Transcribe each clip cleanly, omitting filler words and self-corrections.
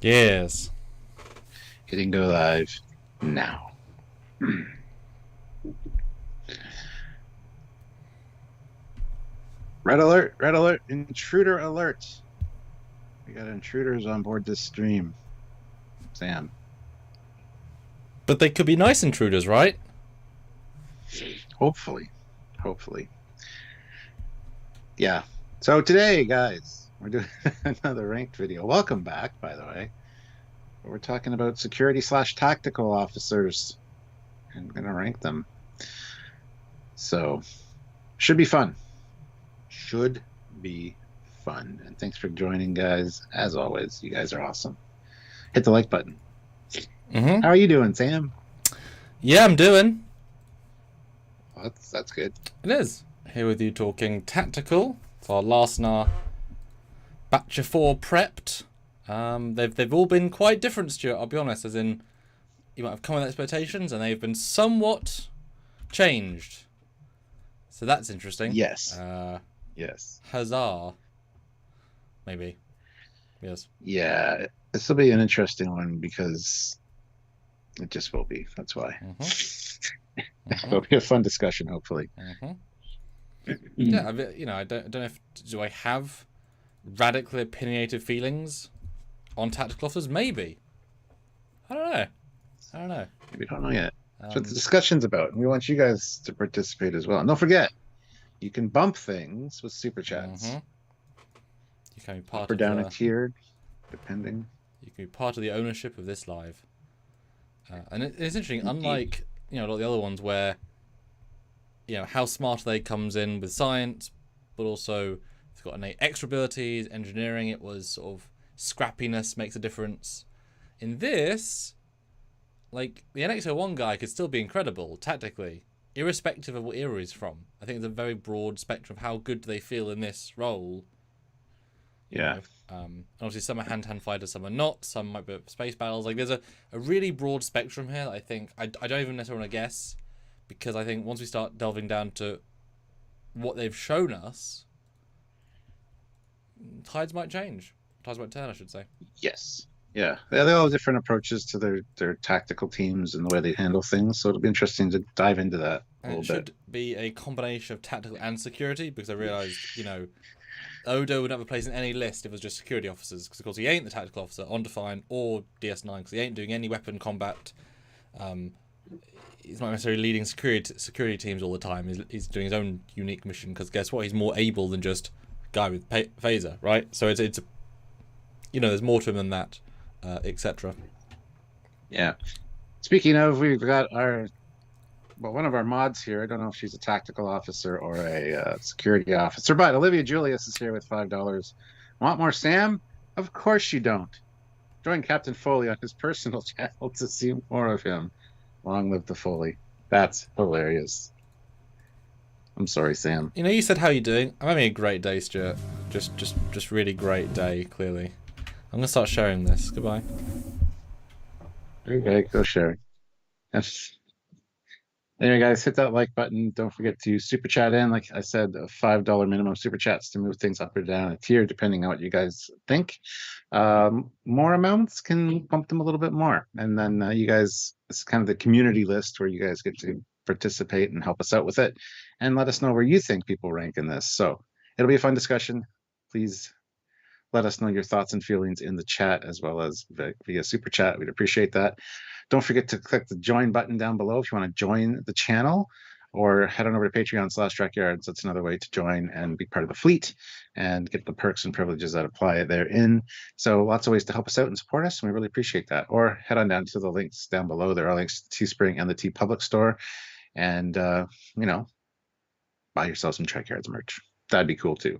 Yes. Hitting go live now. Red alert, intruder alert. We got intruders on board this stream. Sam. But they could be nice intruders, right? Hopefully. Hopefully. Yeah. So today, guys, we're doing another ranked video. Welcome back, by the way. We're talking about security/tactical officers. And we're going to rank them. So, should be fun. Should be fun. And thanks for joining, guys. As always, you guys are awesome. Hit the like button. Mm-hmm. How are you doing, Sam? Yeah, I'm doing. Well, that's good. It is. Here with you talking tactical. It's our last in our batch of 4 prepped. They've all been quite different, Stuart, I'll be honest, as in you might have come with expectations and they've been somewhat changed. So that's interesting. Yes. Yes. Huzzah. Maybe. Yes. Yeah, this will be an interesting one because it just will be. That's why. It'll be a fun discussion, hopefully. Yeah, I don't know if do I have radically opinionated feelings on tactical officers? Maybe. I don't know. We don't know yet. That's what the discussion's about. And we want you guys to participate as well. And don't forget, you can bump things with super chats. You can be part up or down a tiered, depending. You can be part of the ownership of this live. And it's interesting, unlike a lot of the other ones where how smart they comes in with science, but also it's got innate extra abilities, engineering, it was sort of scrappiness makes a difference. In this, like the NX-01 guy could still be incredible tactically, irrespective of what era he's from. I think it's a very broad spectrum of how good do they feel in this role. Yeah. Obviously some are hand-to-hand fighters, some are not, some might be space battles. Like there's a really broad spectrum here that I think I don't even necessarily want to guess, because I think once we start delving down to what they've shown us, tides might change. Tides might turn, I should say. Yes. Yeah. They all have different approaches to their tactical teams and the way they handle things. So it'll be interesting to dive into that a little bit. It should be a combination of tactical and security, because I realised, Odo would have a place in any list if it was just security officers, because of course he ain't the tactical officer on Define or DS9, because he ain't doing any weapon combat. He's not necessarily leading security teams all the time. He's doing his own unique mission, because guess what? He's more able than just guy with phaser, right? So it's there's more to him than that, etc. Yeah. Speaking of, we've got one of our mods here. I don't know if she's a tactical officer or a security officer, but Olivia Julius is here with $5. Want more Sam? Of course you don't. Join Captain Foley on his personal channel to see more of him. Long live the Foley. That's hilarious. I'm sorry, Sam. You said how you doing. I'm having a great day, Stuart. Just really great day, clearly. I'm gonna start sharing this. Goodbye. Okay, go share. Yes. Anyway, guys, hit that like button. Don't forget to super chat in. Like I said, a $5 minimum super chats to move things up or down a tier, depending on what you guys think. More amounts can bump them a little bit more. And then you guys, it's kind of the community list where you guys get to participate and help us out with it. And let us know where you think people rank in this. So it'll be a fun discussion. Please let us know your thoughts and feelings in the chat, as well as via super chat. We'd appreciate that. Don't forget to click the join button down below if you want to join the channel, or head on over to Patreon/Trekyards. That's another way to join and be part of the fleet and get the perks and privileges that apply therein. So lots of ways to help us out and support us, and we really appreciate that. Or head on down to the links down below. There are links to Teespring and the TeePublic store, and buy yourself some Trekyards merch. That'd be cool too.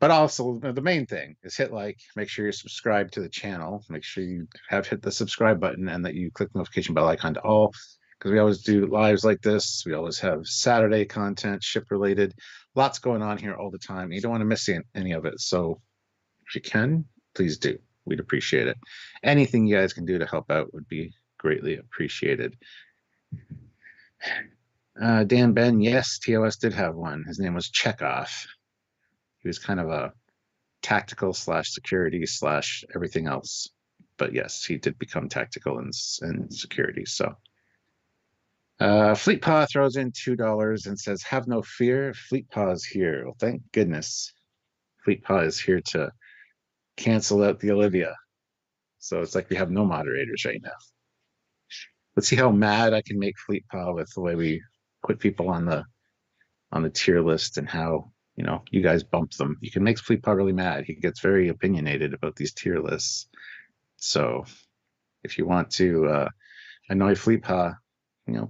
But also, the main thing is hit like, make sure you're subscribed to the channel, make sure you have hit the subscribe button, and that you click the notification bell icon to all, because we always do lives like this. We always have Saturday content, ship related, lots going on here all the time. You don't want to miss any of it. So if you can, please do. We'd appreciate it. Anything you guys can do to help out would be greatly appreciated. Dan Ben, yes, TOS did have one. His name was Chekov. He was kind of a tactical / security / everything else. But yes, he did become tactical and security. So Fleet Paw throws in $2 and says, "Have no fear, Fleet Paw is here." Well, thank goodness Fleet Paw is here to cancel out the Olivia. So it's like we have no moderators right now. Let's see how mad I can make Fleet Paw with the way we put people on the tier list and how, you guys bump them. You can make Fleet Paw really mad. He gets very opinionated about these tier lists. So if you want to annoy Fleet Paw,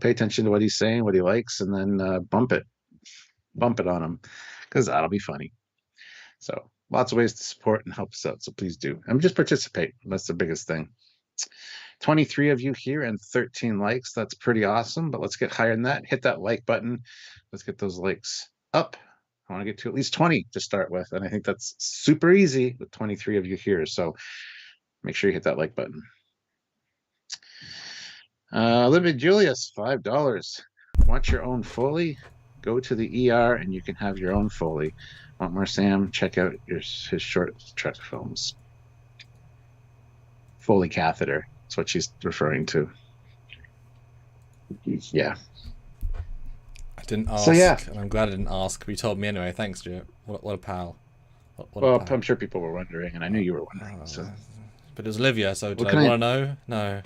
pay attention to what he's saying, what he likes, and then bump it on him, because that'll be funny. So lots of ways to support and help us out. So please do. And just participate. That's the biggest thing. 23 of you here and 13 likes. That's pretty awesome, but let's get higher than that. Hit that like button. Let's get those likes up. I want to get to at least 20 to start with. And I think that's super easy with 23 of you here. So make sure you hit that like button. Olivia Julius, $5. Want your own Foley? Go to the ER and you can have your own Foley. Want more Sam? Check out his short Trek films. Foley catheter. That's what she's referring to. Yeah. I didn't ask, and I'm glad I didn't ask. But you told me anyway. Thanks, Stuart. What a pal. Well, I'm sure people were wondering, and I knew you were wondering. But it was Olivia, so did I want to know? No.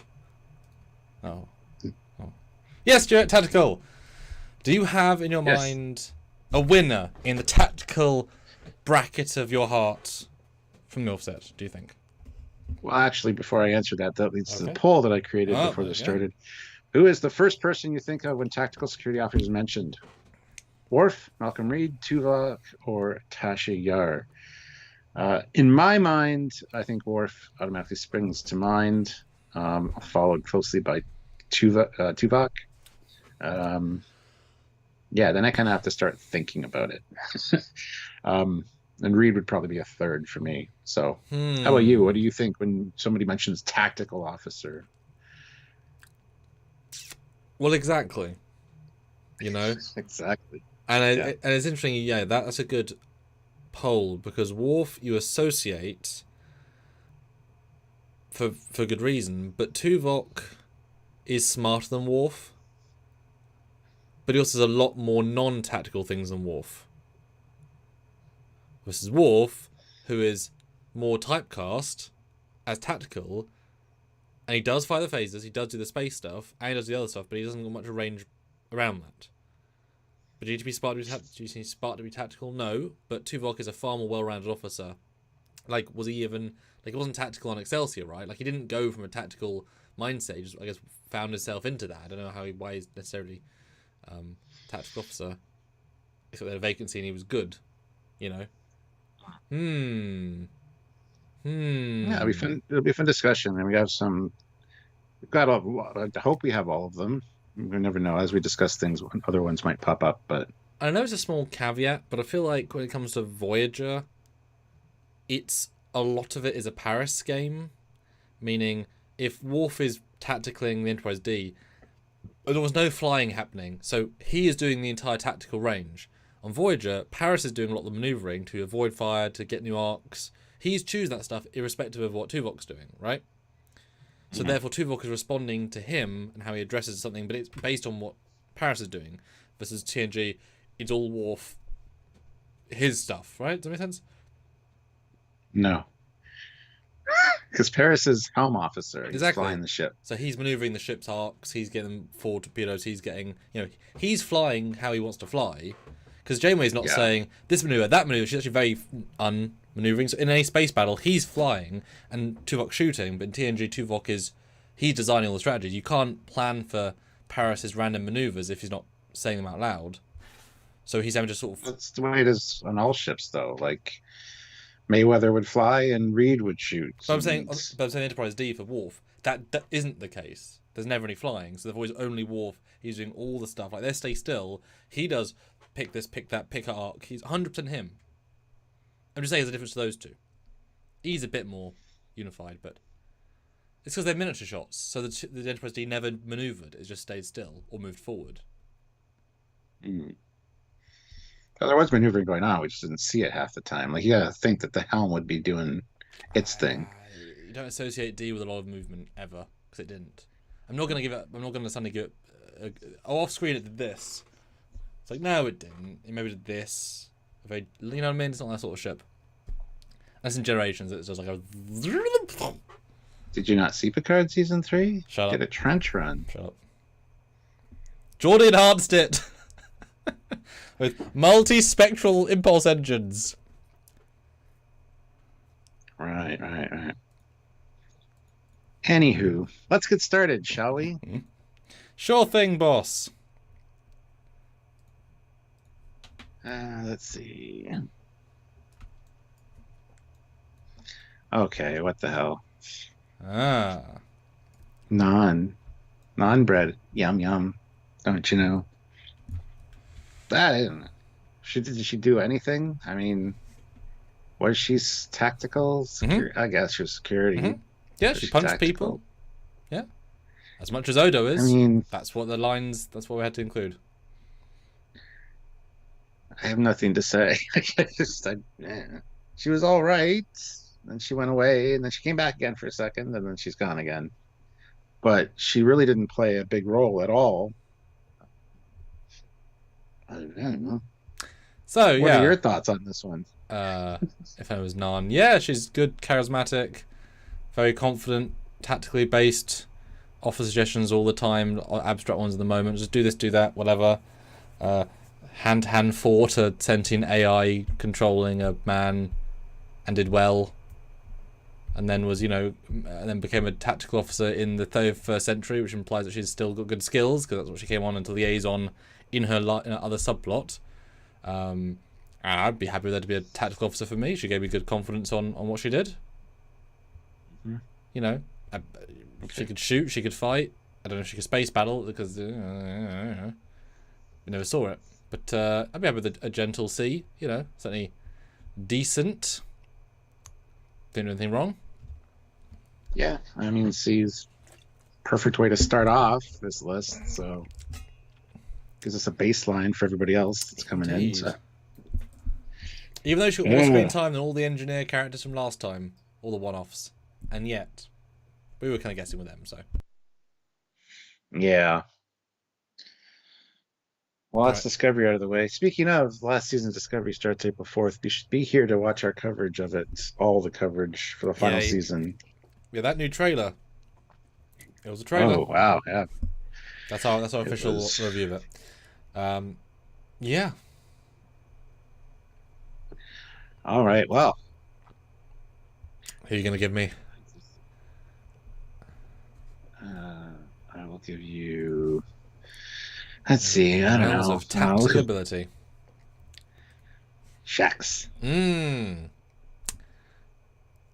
Oh. Yes, Stuart, tactical. Do you have in your mind a winner in the tactical bracket of your heart from the offset, do you think? Well, actually, before I answer that leads to the poll that I created before this started. Who is the first person you think of when tactical security officer is mentioned? Worf, Malcolm Reed, Tuvok, or Tasha Yar? In my mind, I think Worf automatically springs to mind, followed closely by Tuvok. Then I kind of have to start thinking about it. And Reed would probably be a third for me. So how about you? What do you think when somebody mentions tactical officer? Well, exactly. Exactly. And it's interesting, that's a good poll, because Worf you associate for good reason, but Tuvok is smarter than Worf, but he also does a lot more non-tactical things than Worf. Versus Worf, who is more typecast as tactical, and he does fire the phasers, he does do the space stuff, and he does the other stuff, but he doesn't got much range around that. But do you need to be smart to be tactical? No, but Tuvok is a far more well-rounded officer. Was he even... he wasn't tactical on Excelsior, right? He didn't go from a tactical mindset. He just, I guess, found himself into that. I don't know why he's necessarily tactical officer. Except they had a vacancy and he was good, Yeah, it'll be fun. It'll be a fun discussion, and we have some. We've got I hope we have all of them. We never know as we discuss things. Other ones might pop up, but I know it's a small caveat, but I feel like when it comes to Voyager, a lot of it is a Paris game, meaning if Worf is tacticaling the Enterprise D, there was no flying happening, so he is doing the entire tactical range. On Voyager, Paris is doing a lot of the manoeuvring to avoid fire, to get new arcs. He's choosing that stuff irrespective of what Tuvok's doing, right? So therefore Tuvok is responding to him and how he addresses something, but it's based on what Paris is doing. Versus TNG, it's all Worf, his stuff, right? Does that make sense? No. Because Paris is helm officer. He's flying the ship. So he's maneuvering the ship's arcs, he's getting forward torpedoes, he's getting, he's flying how he wants to fly. Because Janeway's not saying this maneuver, that maneuver. She's actually very unmaneuvering. So in a space battle, he's flying and Tuvok's shooting. But in TNG, Tuvok he's designing all the strategies. You can't plan for Paris's random maneuvers if he's not saying them out loud. So he's having to sort of... That's the way it is on all ships, though. Mayweather would fly and Reed would shoot. But I'm saying Enterprise D for Worf. That isn't the case. There's never any flying. So there's always only Worf. He's doing all the stuff. They stay still. He does... pick this, pick that, pick an arc. He's 100% him. I'm just saying there's a difference to those two. He's a bit more unified, but it's because they're miniature shots. So the Enterprise D never manoeuvred. It just stayed still or moved forward. Well, there was maneuvering going on. We just didn't see it half the time. You gotta think that the helm would be doing its thing. don't associate D with a lot of movement ever, because it didn't. I'm not gonna suddenly give it. Off screen it did this. It's like, no, it didn't. It maybe did this. You know what I mean? It's not that sort of ship. That's in Generations. It's just like a. Did you not see Picard season 3? Shut up. Get a trench run. Shut up. Geordi enhanced it with multi-spectral impulse engines. Right. Anywho, let's get started, shall we? Mm-hmm. Sure thing, boss. Let's see. Okay, what the hell? Non-bread. Yum yum. Don't you know? I don't know. Did she do anything? I mean, was she tactical? I guess she was security. Mm-hmm. Yeah, she punched tactical? People. Yeah. As much as Odo is. I mean, that's what we had to include. I have nothing to say. She was all right. Then she went away, and then she came back again for a second, and then she's gone again. But she really didn't play a big role at all. I don't know. So, what are your thoughts on this one? If I was Nan, she's good, charismatic, very confident, tactically based, offers suggestions all the time, abstract ones at the moment. Just do this, do that, whatever. Hand-to-hand fought a sentient AI controlling a man and did well. And then then became a tactical officer in the 31st century, which implies that she's still got good skills, because that's what she came on into liaison in her other subplot. And I'd be happy with her to be a tactical officer for me. She gave me good confidence on what she did. Mm-hmm. She could shoot, she could fight. I don't know if she could space battle, because we never saw it. But I'd be happy with a gentle C, certainly decent. Didn't do anything wrong. Yeah, I mean, C's perfect way to start off this list, so gives us a baseline for everybody else that's coming in. So. Even though she got more screen time than all the engineer characters from last time, all the one-offs, and yet we were kind of guessing with them. So yeah. Well, that's Discovery out of the way. Speaking of, last season's Discovery starts April 4th. You should be here to watch our coverage of it, all the coverage for the final season. Yeah, that new trailer. It was a trailer. Oh, wow, yeah. That's our official review of it. Yeah. All right, well. Who are you going to give me? I will give you... Let's see, I don't know. Of tactical ability. Shaxs.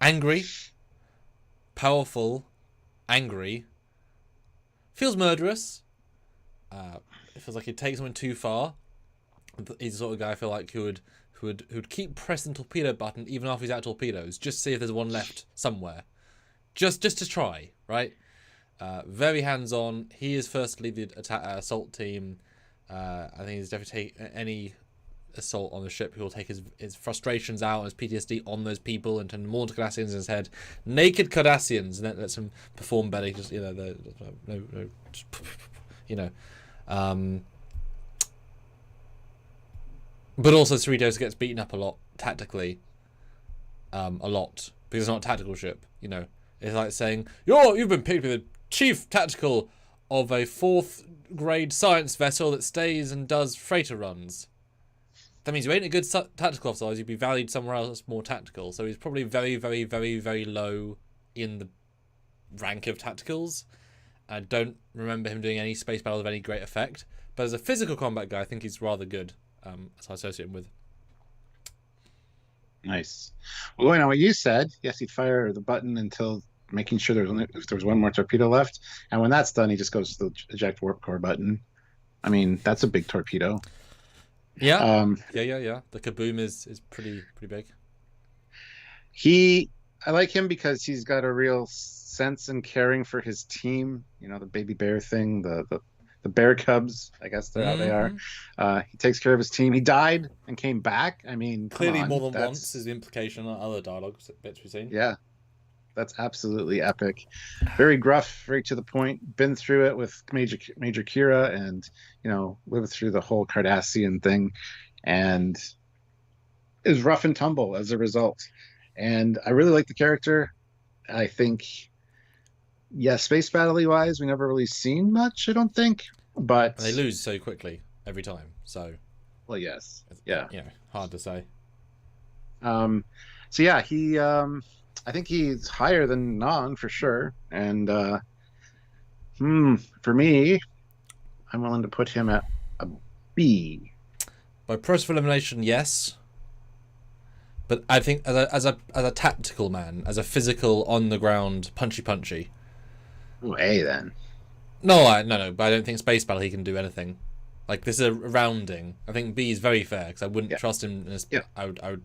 Angry. Powerful. Angry. Feels murderous. It feels like he'd take someone too far. He's the sort of guy I feel like who would keep pressing the torpedo button even after he's out of torpedoes, just to see if there's one left somewhere. Just to try, right? Very hands-on. He is first to lead the assault team. I think he's definitely take any assault on the ship. He will take his frustrations out, his PTSD on those people, and turn them all into Cardassians in his head. Naked Cardassians, and let them perform better. Just But also Cerritos gets beaten up a lot tactically. A lot, because it's not a tactical ship. It's like saying you've been picked with chief tactical of a 4th grade science vessel that stays and does freighter runs. That means you ain't a good tactical officer, you'd be valued somewhere else more tactical. So he's probably very, very, very, very low in the rank of tacticals. I don't remember him doing any space battles of any great effect. But as a physical combat guy, I think he's rather good. As I associate him with. Nice. Well, what you said, yes, he'd fire the button until making sure if there was one more torpedo left, and when that's done, he just goes to the eject warp core button. I mean, that's a big torpedo. Yeah. Yeah. The kaboom is pretty big. I like him because he's got a real sense and caring for his team. The baby bear thing, the bear cubs, I guess they're how they are. He takes care of his team. He died and came back. I mean, clearly more than once is the implication on other dialogue bits we've seen. Yeah. That's absolutely epic. Very gruff, very to the point. Been through it with Major Kira, and lived through the whole Cardassian thing, and is rough and tumble as a result. And I really like the character. I think, yeah, space battle wise, we never really seen much, I don't think. But And they lose so quickly every time. So, well, yes, yeah. Hard to say. So yeah, I think he's higher than Non for sure. And for me, I'm willing to put him at a B. By process of elimination, yes. But I think as a tactical man, as a physical on the ground punchy. Ooh, A then. No. But I don't think space battle he can do anything. Like, this is a rounding. I think B is very fair because I wouldn't trust him. I would.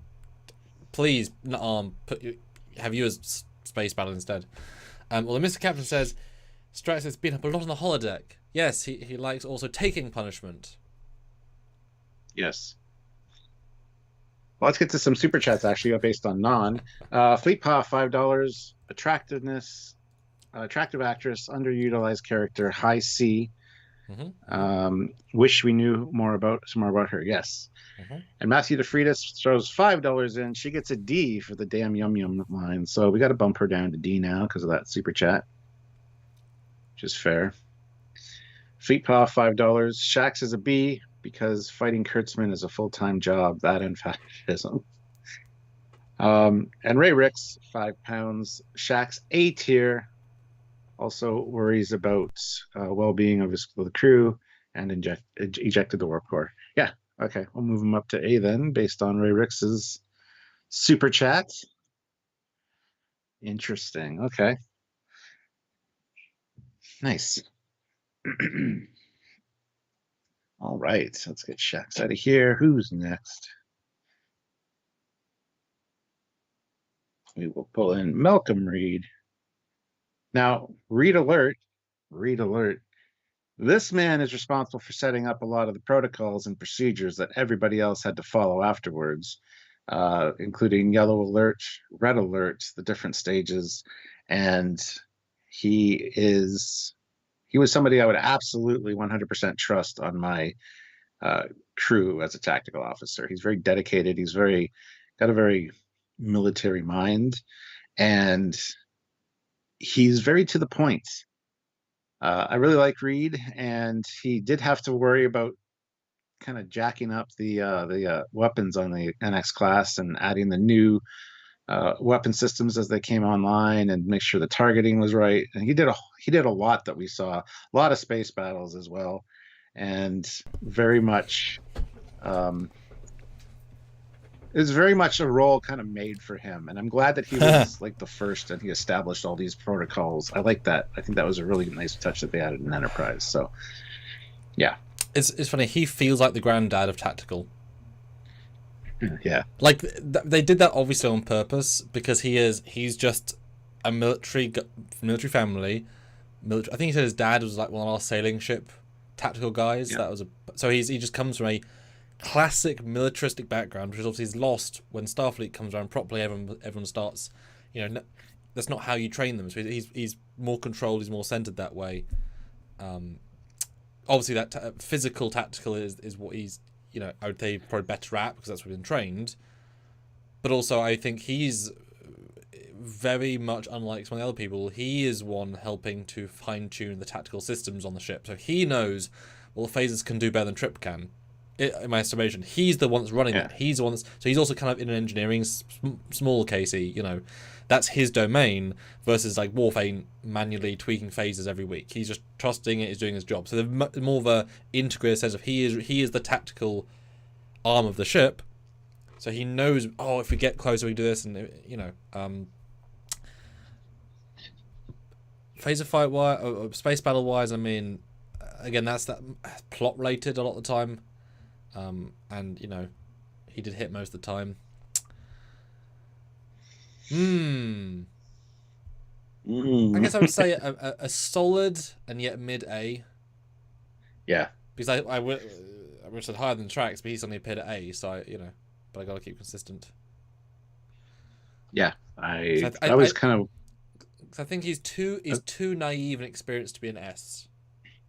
Please, have you as space battle instead. Well, the Mr. Captain says, Strax has been up a lot on the holodeck. Yes, he likes also taking punishment. Yes. Well, let's get to some super chats actually based on Non. Fleet Pa, $5. Attractiveness, attractive actress, underutilized character, high C. Wish we knew more about her. Yes. And Matthew DeFreitas throws $5 in. She gets a D for the damn yum line. So we got to bump her down to D now because of that super chat, which is fair. Fleet Pa, $5. Shaxs is a B because fighting Kurtzman is a full-time job. That and fascism. And Ray Ricks, £5. Shaxs, A tier. Also worries about well-being of the crew and ejected the warp core. Yeah, okay, we'll move him up to A then, based on Ray Ricks's super chat. Interesting. Okay, nice. All right, let's get Shaxs out of here. Who's next? We will pull in Malcolm Reed. Now, read alert. This man is responsible for setting up a lot of the protocols and procedures that everybody else had to follow afterwards, including yellow alert, red alert, the different stages. And he was somebody I would absolutely 100% trust on my crew as a tactical officer. He's very dedicated. He's got a very military mind, and he's very to the point. I really like Reed, and he did have to worry about kind of jacking up the weapons on the NX class and adding the new weapon systems as they came online and make sure the targeting was right. And he did a lot that we saw, a lot of space battles as well, and very much it was very much a role kind of made for him, and I'm glad that he was like the first and he established all these protocols. I like that. I think that was a really nice touch that they added in Enterprise. So yeah, it's funny, he feels like the granddad of tactical. Yeah, like they did that obviously on purpose because he's just a military family. I think he said his dad was like one of our sailing ship tactical guys. Yeah. So he just comes from a classic militaristic background, which is obviously is lost when Starfleet comes around properly. Everyone starts, that's not how you train them. So he's more controlled. He's more centered that way. Obviously that physical tactical is what he's, I would say probably better at because that's what he's been trained. But also I think he's very much unlike some of the other people. He is one helping to fine tune the tactical systems on the ship. So he knows, well, the phasers can do better than Trip can. In my estimation, he's the one that's running it. He's the one so he's also kind of in an engineering small casey, that's his domain, versus like Worf ain't manually tweaking phasers every week. He's just trusting it is doing his job. So there's more of a integrated sense of he is the tactical arm of the ship. So he knows, if we get closer we do this, and phaser fight wise or space battle wise, I mean, again, that's that plot related a lot of the time. And he did hit most of the time. I guess I would say a solid and yet mid A. Yeah, because I would have said higher than Trax, but he's only appeared at A, so but I gotta keep consistent. Yeah, I was kind of 'Cause I think he's too naive and experienced to be an S.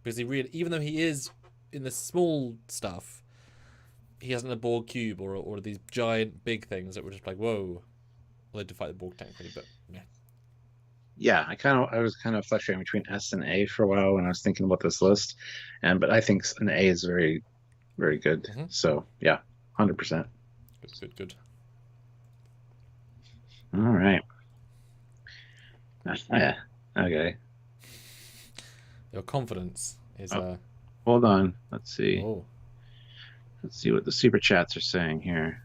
Because he really, even though he is in the small stuff, he hasn't a Borg cube or these giant big things that were just like, whoa. Well, they did fight the Borg technically, but yeah. Yeah, I was kind of fluctuating between S and A for a while when I was thinking about this list, but I think an A is very, very good. Mm-hmm. So yeah, 100%. Good. All right. Yeah. Okay. Your confidence is. Hold on. Let's see. Oh. Let's see what the super chats are saying here.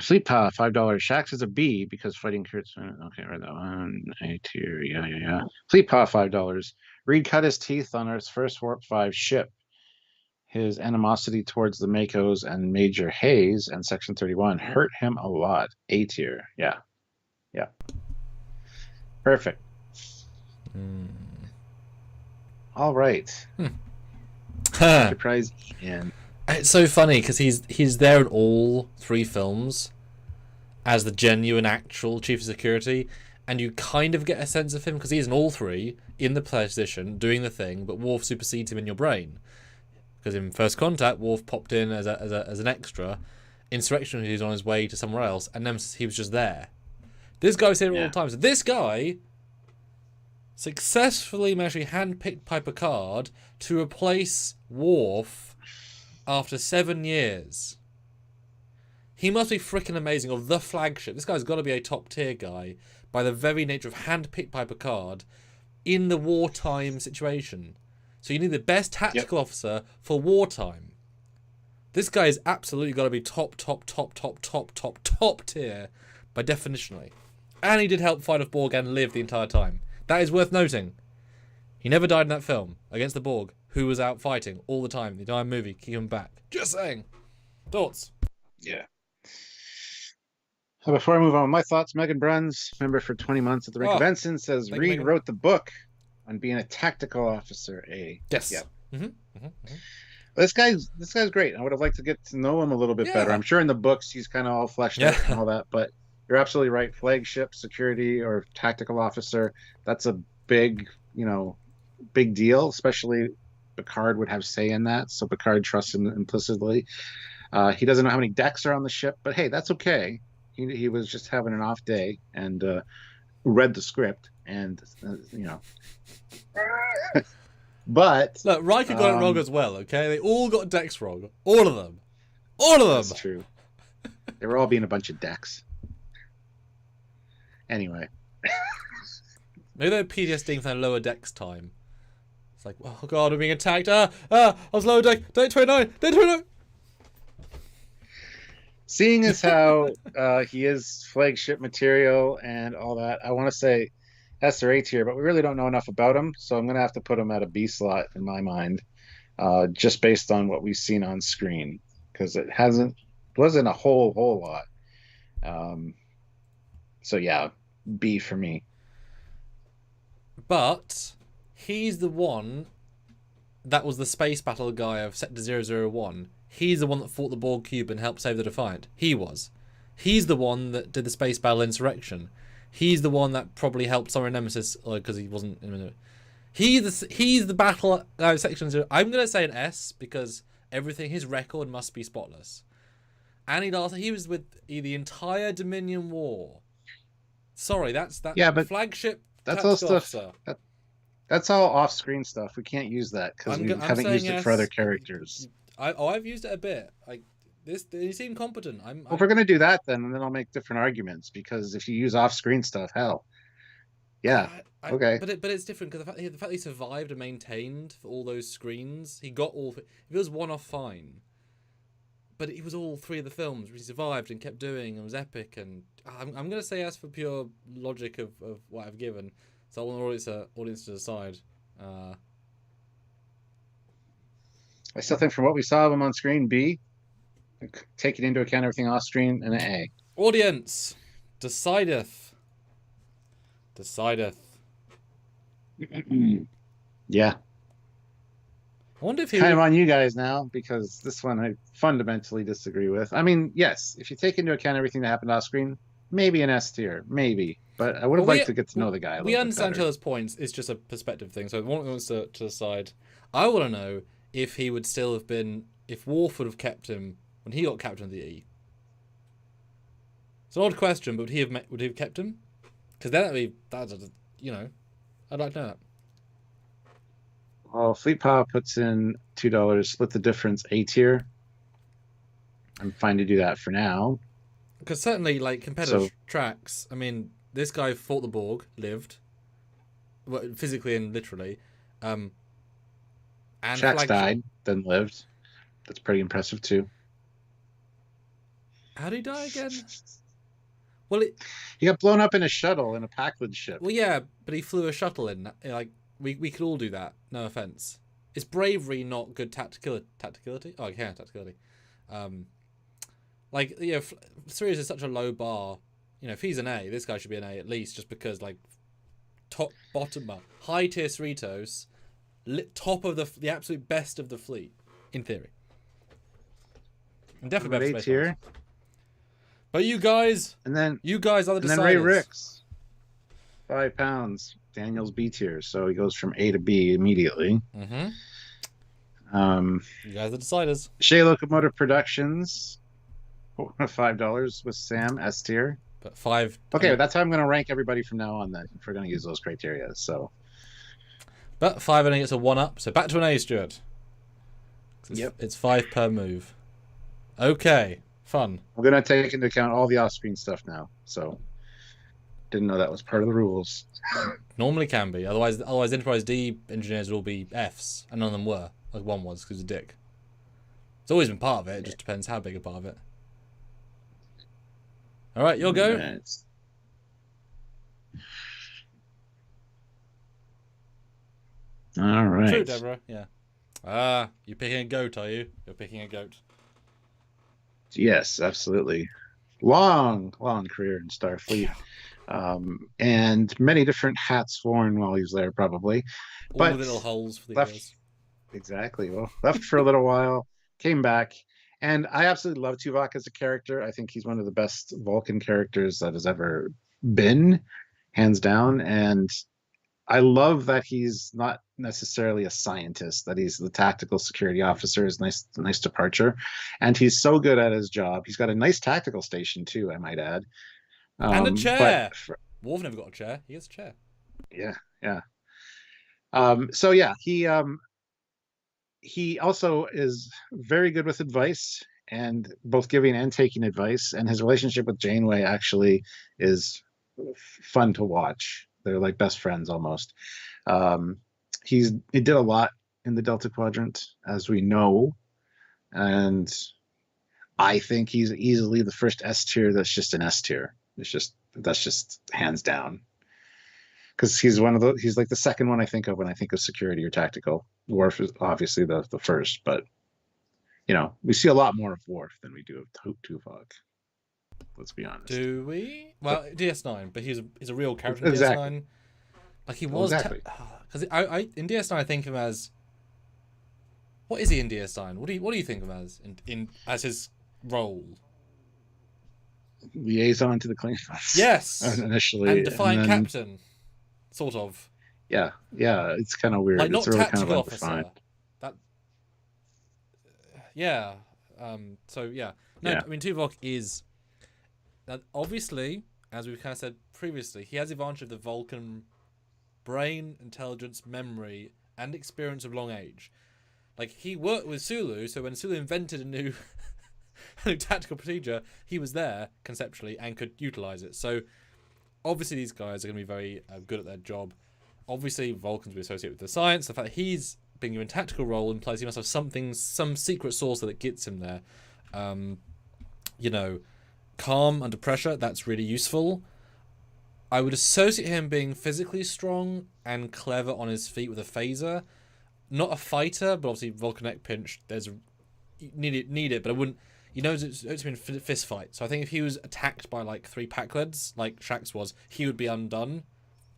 Fleet Power, $5. Shaxs is a B because fighting Kurtz. Okay, right that one. A tier. Yeah. Fleet Power, $5. Reed cut his teeth on Earth's first Warp 5 ship. His animosity towards the Makos and Major Hayes and Section 31 hurt him a lot. A tier. Yeah. Perfect. All right. Enterprise Ian. It's so funny because he's there in all 3 films as the genuine, actual chief of security, and you kind of get a sense of him because he's in all 3 in the position doing the thing, but Worf supersedes him in your brain. Because in First Contact, Worf popped in as an extra. Insurrection, he was on his way to somewhere else, and Nemesis, he was just there. This guy was here all the time. So this guy successfully managed to handpick Piper Card to replace Worf after 7 years. He must be freaking amazing. Of the flagship, this guy's got to be a top tier guy by the very nature of handpicked Piper Card in the wartime situation. So you need the best tactical officer for wartime. This guy is absolutely got to be top tier by definitionally. And he did help fight off Borg and live the entire time. That is worth noting. He never died in that film against the Borg, who was out fighting all the time. The entire movie, keep him back. Just saying. Thoughts? Yeah. So before I move on, my thoughts, Megan Bruns, member for 20 months at the Rick Benson, says Reed wrote the book on being a tactical officer. A. Yes. Yeah. This guy's great. I would have liked to get to know him a little bit better. I'm sure in the books he's kind of all fleshed out and all that, but you're absolutely right. Flagship security or tactical officer, that's a big deal, especially Picard would have say in that. So Picard trusts him implicitly. He doesn't know how many decks are on the ship, but hey, that's okay. He was just having an off day and read the script and but look, Riker got it wrong as well. Okay, they all got decks wrong. All of them. That's true. They were all being a bunch of decks. Anyway. Maybe they're PTSDing for their lower decks time. It's like, oh god, we're being attacked. I was lower deck. Day 29. Day 29. Seeing as how he is flagship material and all that, I want to say S or A tier, but we really don't know enough about him, so I'm going to have to put him at a B slot in my mind, just based on what we've seen on screen, because it wasn't a whole lot. So yeah, B for me. But he's the one that was the space battle guy of Sector 001. He's the one that fought the Borg cube and helped save the Defiant. He was. He's the one that did the space battle insurrection. He's the one that probably helped Summer Nemesis because he wasn't in it. He's the battle section 0. I'm gonna say an S because his record must be spotless. And he was with the entire Dominion War. Sorry, that's that. Yeah, but flagship. That's all stuff. That's all off-screen stuff. We can't use that because we haven't used it for other characters. I've used it a bit. They seem competent. Well, if we're gonna do that, then I'll make different arguments because if you use off-screen stuff, hell, yeah, okay. But it's different because the fact he survived and maintained for all those screens, he got all. If it was one-off, fine. But it was all 3 of the films where he survived and kept doing and was epic. And I'm gonna say as for pure logic of what I've given. So I want the audience to decide. I still think from what we saw of him on screen, B. Taking into account everything off screen, and an A. Audience decideth. Yeah. I wonder if kind of on you guys now because this one I fundamentally disagree with. I mean, yes, if you take into account everything that happened off screen, maybe an S tier, maybe. But I would Well, have liked to get to know the guy a we little bit understand each better. other's points. It's just a perspective thing. So one wants to decide. I want to know if he would still have been, if Worf would have kept him when he got captain of the E. It's an odd question, but would he have kept him? Because you know, I'd like to know that. Well, Fleet Power puts in $2, split the difference, A tier. I'm fine to do that for now. Because certainly, like compared to So Trax, I mean, this guy fought the Borg, lived, well, physically and literally, and Shaxs died, then lived. That's pretty impressive too. How did he die again? Well, he got blown up in a shuttle in a Packwood ship. Well, yeah, but he flew a shuttle in. Like we could all do that. No offense. Is bravery not good tacticality? Oh, yeah, tacticality. Like, you know, Sirius is such a low bar. You know, if he's an A, this guy should be an A at least, just because, like, high tier Cerritos, top of the absolute best of the fleet, in theory. And definitely better A tier. But you guys are the deciders. And then Ray Ricks, £5. Daniel's B tier, so he goes from A to B immediately. Mm-hmm. You guys are the deciders. Shea Locomotive Productions, $5 with Sam, S tier. But 5. Okay, that's how I'm going to rank everybody from now on. Then if we're going to use those criteria, so. But 5 only gets a 1-up, so back to an A, Stuart. Yep, it's 5 per move. Okay, fun. I'm going to take into account all the off-screen stuff now, so didn't know that was part of the rules. Normally can be. Otherwise Enterprise D engineers would all be Fs, and none of them were. Like one was because of Dick. It's always been part of it. It just depends how big a part of it. All right, you'll go. Nice. All right. True, Deborah. Yeah. You're picking a goat, are you? You're picking a goat. Yes, absolutely. Long career in Starfleet. And many different hats worn while he was there, probably. All the little holes for the ears. Exactly. Well, left for a little while, came back, and I absolutely love Tuvok as a character. I think he's one of the best Vulcan characters that has ever been, hands down. And I love that he's not necessarily a scientist, that he's the tactical security officer. Is nice departure, and he's so good at his job. He's got a nice tactical station too, I might add. And a chair. Worf never got a chair. He has a chair. Yeah. So yeah, he also is very good with advice, and both giving and taking advice. And his relationship with Janeway actually is fun to watch. They're like best friends almost. He did a lot in the Delta Quadrant, as we know, and I think he's easily the first S tier that's just an S tier. That's just hands down. Because he's like the second one I think of when I think of security or tactical. Worf is obviously the first, but you know, we see a lot more of Worf than we do of Tuvok. Let's be honest. Do we? Well, DS9, but he's a real character in DS9. Like he was. Because I in DS9 I think of him as. What is he in DS9? What do you think of him as in as his role? Liaison to the Klingons. Yes. Initially, and defiant captain. Sort of. Yeah, it's kind of weird. Like not it's really tactical kind of officer. That. Yeah. So yeah. No, yeah. I mean Tuvok is. That obviously, as we've kind of said previously, he has the advantage of the Vulcan brain, intelligence, memory, and experience of long age. Like he worked with Sulu, so when Sulu invented a new tactical procedure, he was there conceptually and could utilize it. So obviously these guys are going to be very good at their job. Obviously Vulcans will be associated with the science. The fact that he's being given a tactical role implies he must have some secret source that gets him there. You know, calm under pressure, that's really useful. I would associate him being physically strong and clever on his feet with a phaser. Not a fighter, but obviously Vulcan pinch. There's need it, but I wouldn't. You know, it's been fist fight. So I think if he was attacked by like 3 Packleads, like Shaxs was, he would be undone.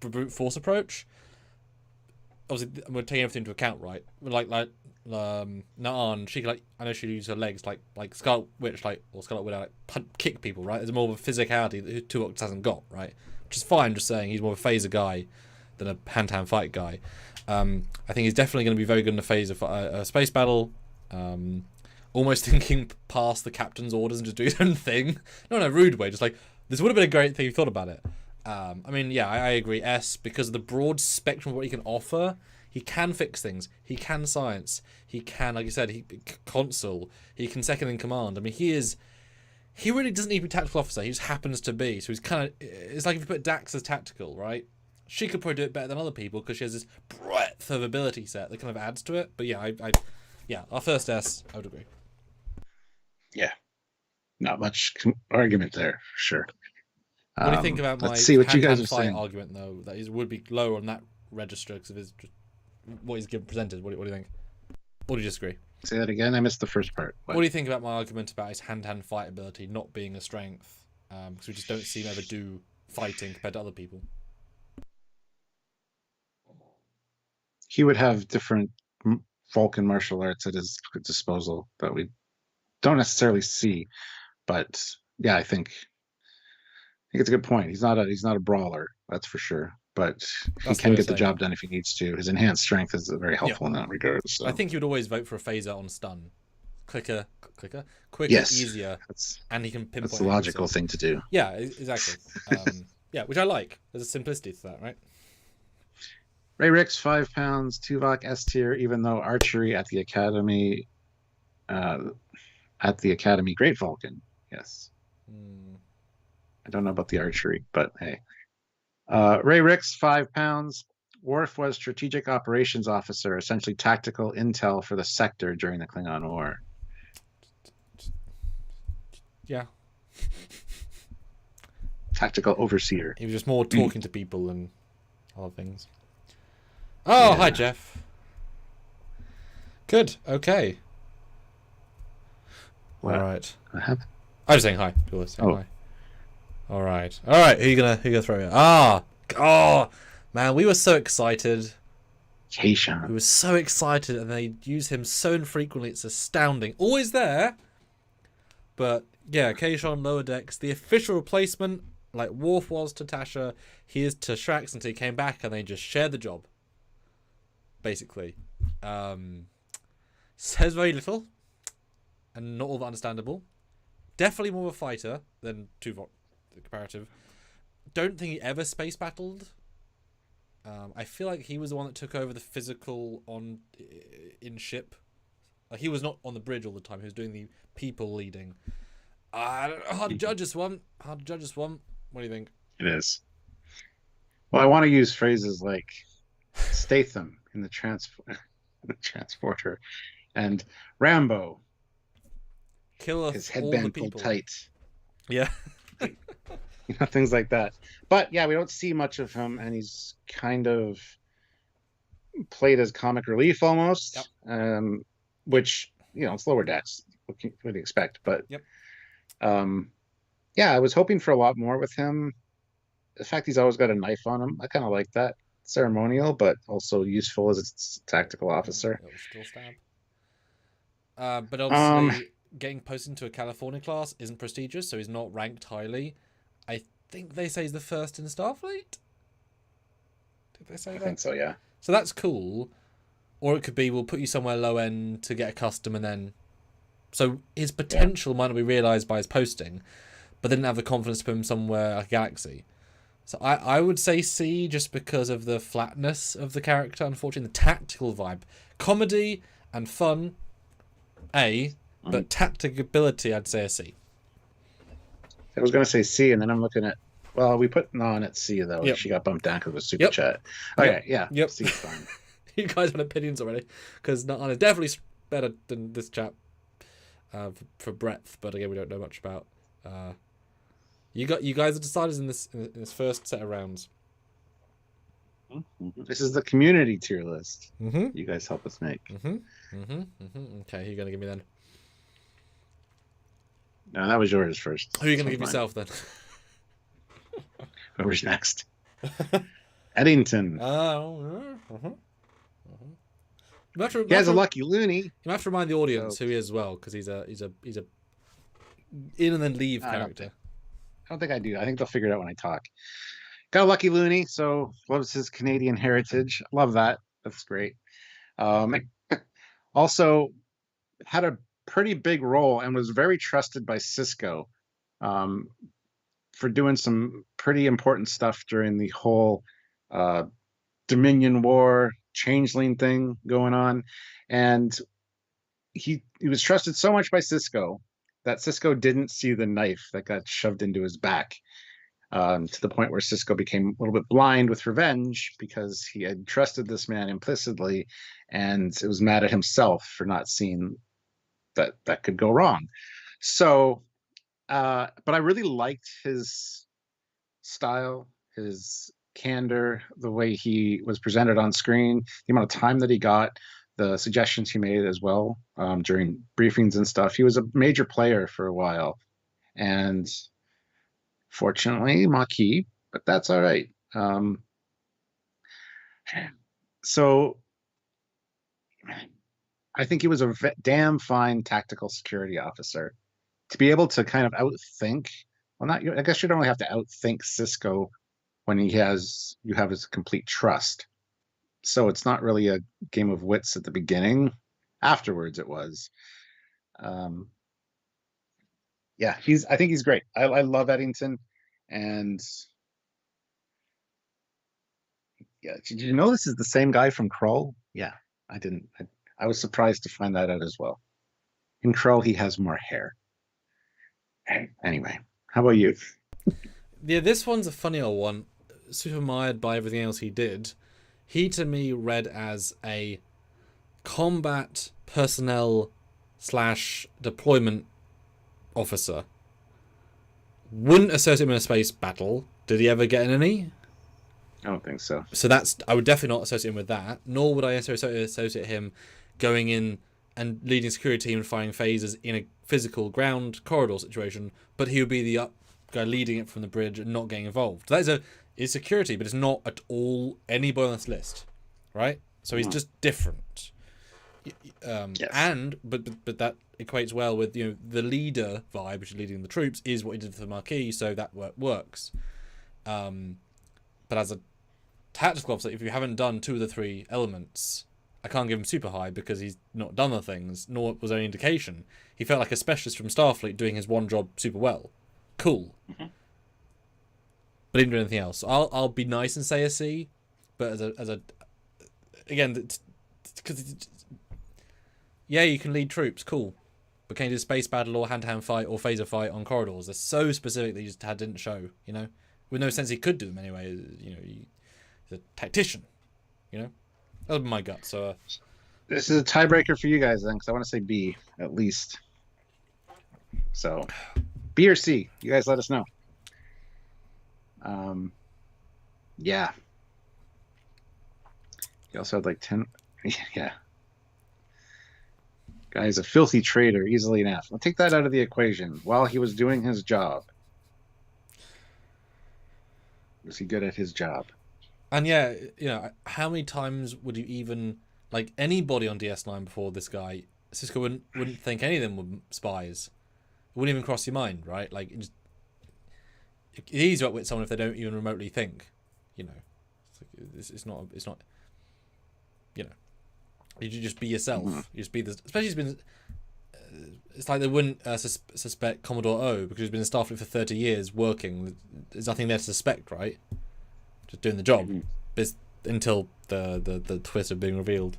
Brute force approach. obviously we're taking everything into account, right? Like Naan, she can, like, I know she uses her legs like Scarlet Witch, like, or Scarlet Widow, like kick people, right? There's more of a physicality that Tuvok hasn't got, right? Which is fine. Just saying he's more of a phaser guy than a hand-to-hand fight guy. I think he's definitely going to be very good in a phase of a space battle. Almost thinking past the captain's orders and just do his own thing. Not in a rude way, just like, this would have been a great thing if you thought about it. I mean, yeah, I agree. S, because of the broad spectrum of what he can offer, he can fix things. He can science. He can, like you said, he consul. He can second in command. I mean, he really doesn't need to be tactical officer. He just happens to be. So he's kind of, it's like if you put Dax as tactical, right? She could probably do it better than other people because she has this breadth of ability set that kind of adds to it. But yeah, yeah, our first S, I would agree. Yeah, not much argument there, for sure. What do you think about my let's see what you guys are fight saying. argument, though? That he would be lower on that register because of his what he's presented. What do you think? Or do you disagree? Say that again. I missed the first part. What do you think about my argument about his hand-to-hand fight ability not being a strength? Because we just don't see him ever do fighting compared to other people. He would have different Vulcan martial arts at his disposal that we don't necessarily see, but yeah, I think it's a good point. He's not a brawler, that's for sure, but he can get the job done if he needs to. His enhanced strength is very helpful in that regard. So. I think he would always vote for a phaser on stun. Quicker, yes, easier, and he can pinpoint. That's the logical thing to do. Yeah, exactly. Yeah, which I like. There's a simplicity to that, right? Ray Ricks, 5 pounds. Tuvok S tier, even though archery at the academy, Great Vulcan. Yes. I don't know about the archery, but hey. Ray Ricks, 5 pounds. Worf was strategic operations officer, essentially tactical intel for the sector during the Klingon War. Yeah. Tactical overseer. He was just more talking to people and other things. Oh, yeah. Hi, Jeff. Good. Okay. What? All right. What happened? I was saying hi. People are saying hi. All right. All right. Who you gonna throw in? Oh, man, we were so excited. Kayshon. We were so excited, and they use him so infrequently. It's astounding. Always there, but yeah, Kayshon lower decks, the official replacement, like Worf was to Tasha, he is to Shaxs until he came back, and they just share the job. Basically, says very little, and not all that understandable. Definitely more of a fighter than Tuvok, the comparative. Don't think he ever space battled. I feel like he was the one that took over the physical in ship. Like, he was not on the bridge all the time. He was doing the people leading. Hard to judge this one. What do you think? It is. Well, I want to use phrases like Statham in the transporter, and Rambo. Kill his headband pulled tight. Yeah. Things like that. But yeah, we don't see much of him, and he's kind of played as comic relief almost. Yep. Which, it's lower decks. What do you expect? But yep. Yeah, I was hoping for a lot more with him. The fact he's always got a knife on him, I kind of like that. Ceremonial, but also useful as a tactical officer. It will still stab. But obviously, getting posted into a California class isn't prestigious, so he's not ranked highly. I think they say he's the first in Starfleet. Did they say that? I think so, yeah. So that's cool. Or it could be, we'll put you somewhere low end to get accustomed, and then... So his potential might not be realised by his posting, but they didn't have the confidence to put him somewhere like a galaxy. So I would say C, just because of the flatness of the character, unfortunately. The tactical vibe. Comedy and fun, A, but tacticability, I'd say a C. I was going to say C, and then I'm looking at... Well, we put Non at C, though. Yep. She got bumped down because of a super chat. Okay, yeah. Yep. C is fine. You guys have opinions already, because Non is definitely better than this chap for breadth, but again, we don't know much about... You guys are deciders in this first set of rounds. This is the community tier list. Mm-hmm. You guys help us make. Okay, who are you going to give me then? No, that was yours first. Who are you going to give yourself then? Whoever's next. Eddington. He has a lucky loony. You have to remind the audience who he is as well, because he's a in and then leave character. I don't think I do. I think they'll figure it out when I talk. Got a lucky loony, so loves his Canadian heritage. Love that. That's great. Also had a pretty big role and was very trusted by Sisko for doing some pretty important stuff during the whole Dominion War changeling thing going on. And he was trusted so much by Sisko that Sisko didn't see the knife that got shoved into his back, to the point where Sisko became a little bit blind with revenge because he had trusted this man implicitly, and it was mad at himself for not seeing that could go wrong. So, but I really liked his style, his candor, the way he was presented on screen, the amount of time that he got, the suggestions he made as well during briefings and stuff. He was a major player for a while, and fortunately Maquis, but that's all right. So I think he was a damn fine tactical security officer to be able to kind of outthink. Well, not, I guess you don't really have to outthink Sisko when you have his complete trust. So it's not really a game of wits at the beginning. Afterwards, it was. Yeah, I think he's great. I love Eddington, and yeah. Did you know this is the same guy from Krull? Yeah, I didn't. I was surprised to find that out as well. In Krull, he has more hair. Anyway, how about you? Yeah, this one's a funnier one. Super admired by everything else he did. He, to me, read as a combat personnel / deployment officer. Wouldn't associate him in a space battle. Did he ever get in any? I don't think so. So I would definitely not associate him with that. Nor would I associate him going in and leading a security team and firing phasers in a physical ground corridor situation. But he would be the guy leading it from the bridge and not getting involved. That is security, but it's not at all anybody on this list, right? So he's just different. Yes. And but that equates well with the leader vibe, which is leading the troops, is what he did for the Marquis, so that works. But as a tactical officer, if you haven't done 2 of the 3 elements, I can't give him super high because he's not done the things, nor was there any indication. He felt like a specialist from Starfleet doing his one job super well. Cool. Mm-hmm. But he didn't do anything else. I'll be nice and say a C, but as a again, because yeah, you can lead troops, cool, but can you do a space battle or hand-to-hand fight or phaser fight on corridors? They're so specific that you just didn't show, with no sense he could do them anyway. He's a tactician, That would be my gut. So this is a tiebreaker for you guys then, because I want to say B at least. So B or C, you guys let us know. Yeah. He also had like 10. Yeah. Guy's a filthy traitor, easily enough. I'll take that out of the equation. While he was doing his job, was he good at his job? And yeah, how many times would you even, like, anybody on DS9 before this guy, Sisko wouldn't think any of them were spies. It wouldn't even cross your mind, right? Like, it's easy to outwit someone if they don't even remotely think, It's not. You just be yourself. Mm-hmm. You just be especially it's like they wouldn't suspect Commodore O because he's been in Starfleet for 30 years working. There's nothing there to suspect, right? Just doing the job, until the twist of being revealed.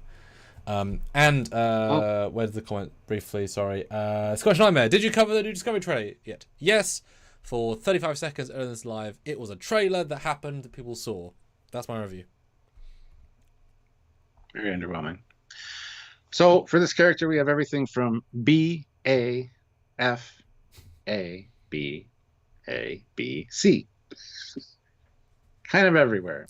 Where's the comment briefly? Sorry, Scottish Nightmare. Did you cover the new Discovery trailer yet? Yes, for 35 seconds earlier this live. It was a trailer that happened that people saw. That's my review. Very underwhelming. So for this character, we have everything from B, A, F, A, B, A, B, C. Kind of everywhere.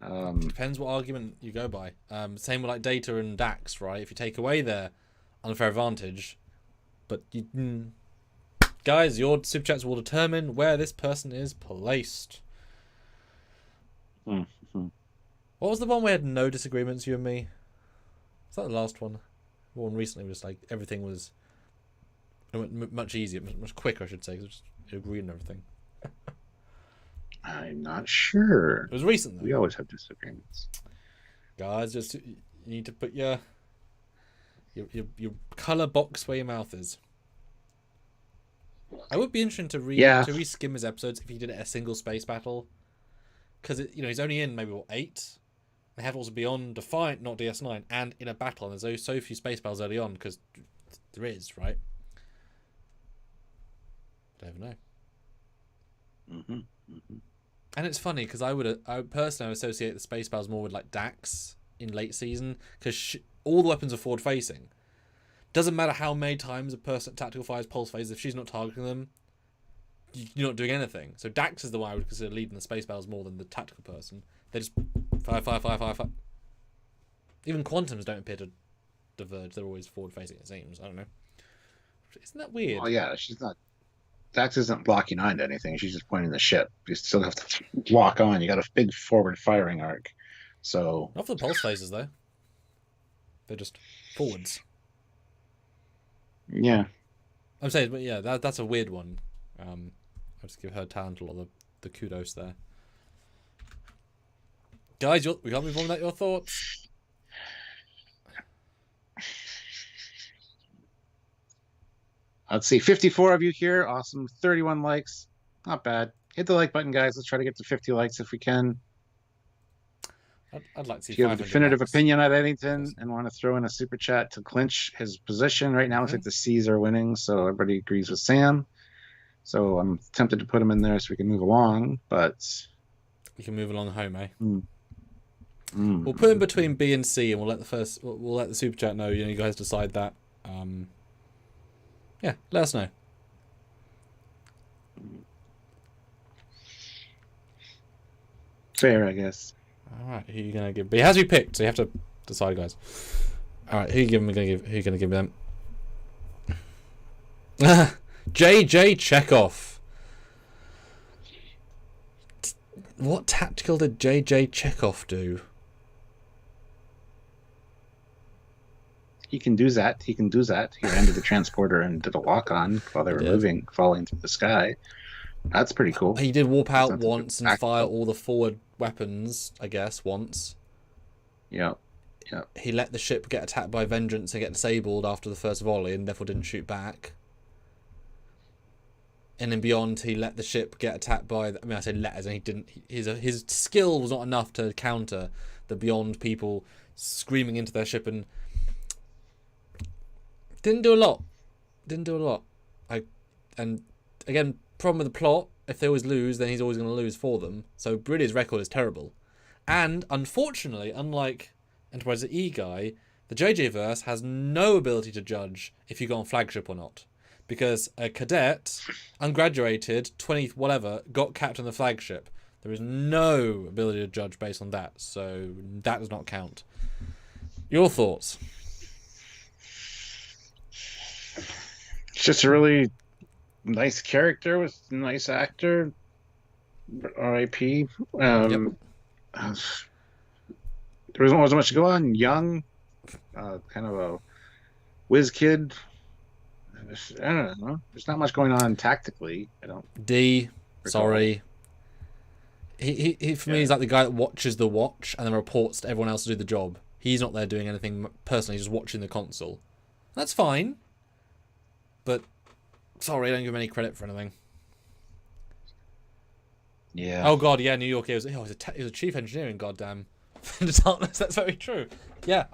Depends what argument you go by. Same with like Data and Dax, right? If you take away their unfair advantage, but guys, your super chats will determine where this person is placed. Mm-hmm. What was the one we had no disagreements, you and me? Is that the last one? The one recently was like everything was much easier, much quicker, I should say. Because it agreed and everything. I'm not sure. It was recent though. We always have disagreements. Guys, just you need to put your color box where your mouth is. I would be interested to re-skim his episodes if he did it a single space battle, because he's only in maybe 8. They have also beyond Defiant, not DS9, and in a battle, and there's so few space battles early on because there is, right? Never know. And it's funny because I personally associate the space battles more with like Dax in late season, because all the weapons are forward facing. Doesn't matter how many times a person tactical fires pulse phase, if she's not targeting them, you're not doing anything. So Dax is the one I would consider leading the space battles more than the tactical person. They just fire. Even Quantums don't appear to diverge. They're always forward facing, it seems. I don't know. Isn't that weird? Oh yeah, she's not. Dax isn't blocking onto anything. She's just pointing the ship. You still have to walk on. You got a big forward firing arc. So not for the pulse phases though. They're just forwards. Yeah. I'm saying, but yeah, that's a weird one. I'll just give her talent a lot of the kudos there. Guys, we can't move on without your thoughts. Let's see, 54 of you here. Awesome. 31 likes. Not bad. Hit the like button, guys. Let's try to get to 50 likes if we can. I'd like to see. If you have a definitive opinion on Eddington and want to throw in a super chat to clinch his position, right now looks like the C's are winning, so everybody agrees with Sam. So I'm tempted to put him in there so we can move along, but we can move along home, eh? We'll put him between B and C, and we'll let the super chat know. You guys decide that. Yeah, let us know. Fair, I guess. All right, who are you gonna give? But he has to be picked, so you have to decide, guys. All right, who are you gonna give them? JJverse. What tactical did JJverse do? He can do that. He landed the transporter and did a lock-on while they were falling through the sky. That's pretty cool. He did warp out once and fire all the forward weapons, I guess, once. Yeah. He let the ship get attacked by Vengeance and get disabled after the first volley and therefore didn't shoot back. And then beyond, he let the ship get attacked by... I say let, as in he didn't... His skill was not enough to counter the beyond people screaming into their ship and... Didn't do a lot. And again, problem with the plot, if they always lose, then he's always going to lose for them. So really his record is terrible. And unfortunately, unlike Enterprise E guy, the JJverse has no ability to judge if you go on flagship or not. Because a cadet, ungraduated, 20th whatever, got captain of the flagship. There is no ability to judge based on that. So that does not count. Your thoughts? It's just a really nice character with a nice actor. R.I.P. There wasn't much to go on. Young, kind of a whiz kid. I don't know. There's not much going on tactically. Sorry. He for me, he's like the guy that watches the watch and then reports to everyone else to do the job. He's not there doing anything personally, he's just watching the console. That's fine. But, sorry, I don't give him any credit for anything. Yeah. Oh, God, yeah, New York, he was a chief engineer in goddamn Darkness. That's very true. Yeah,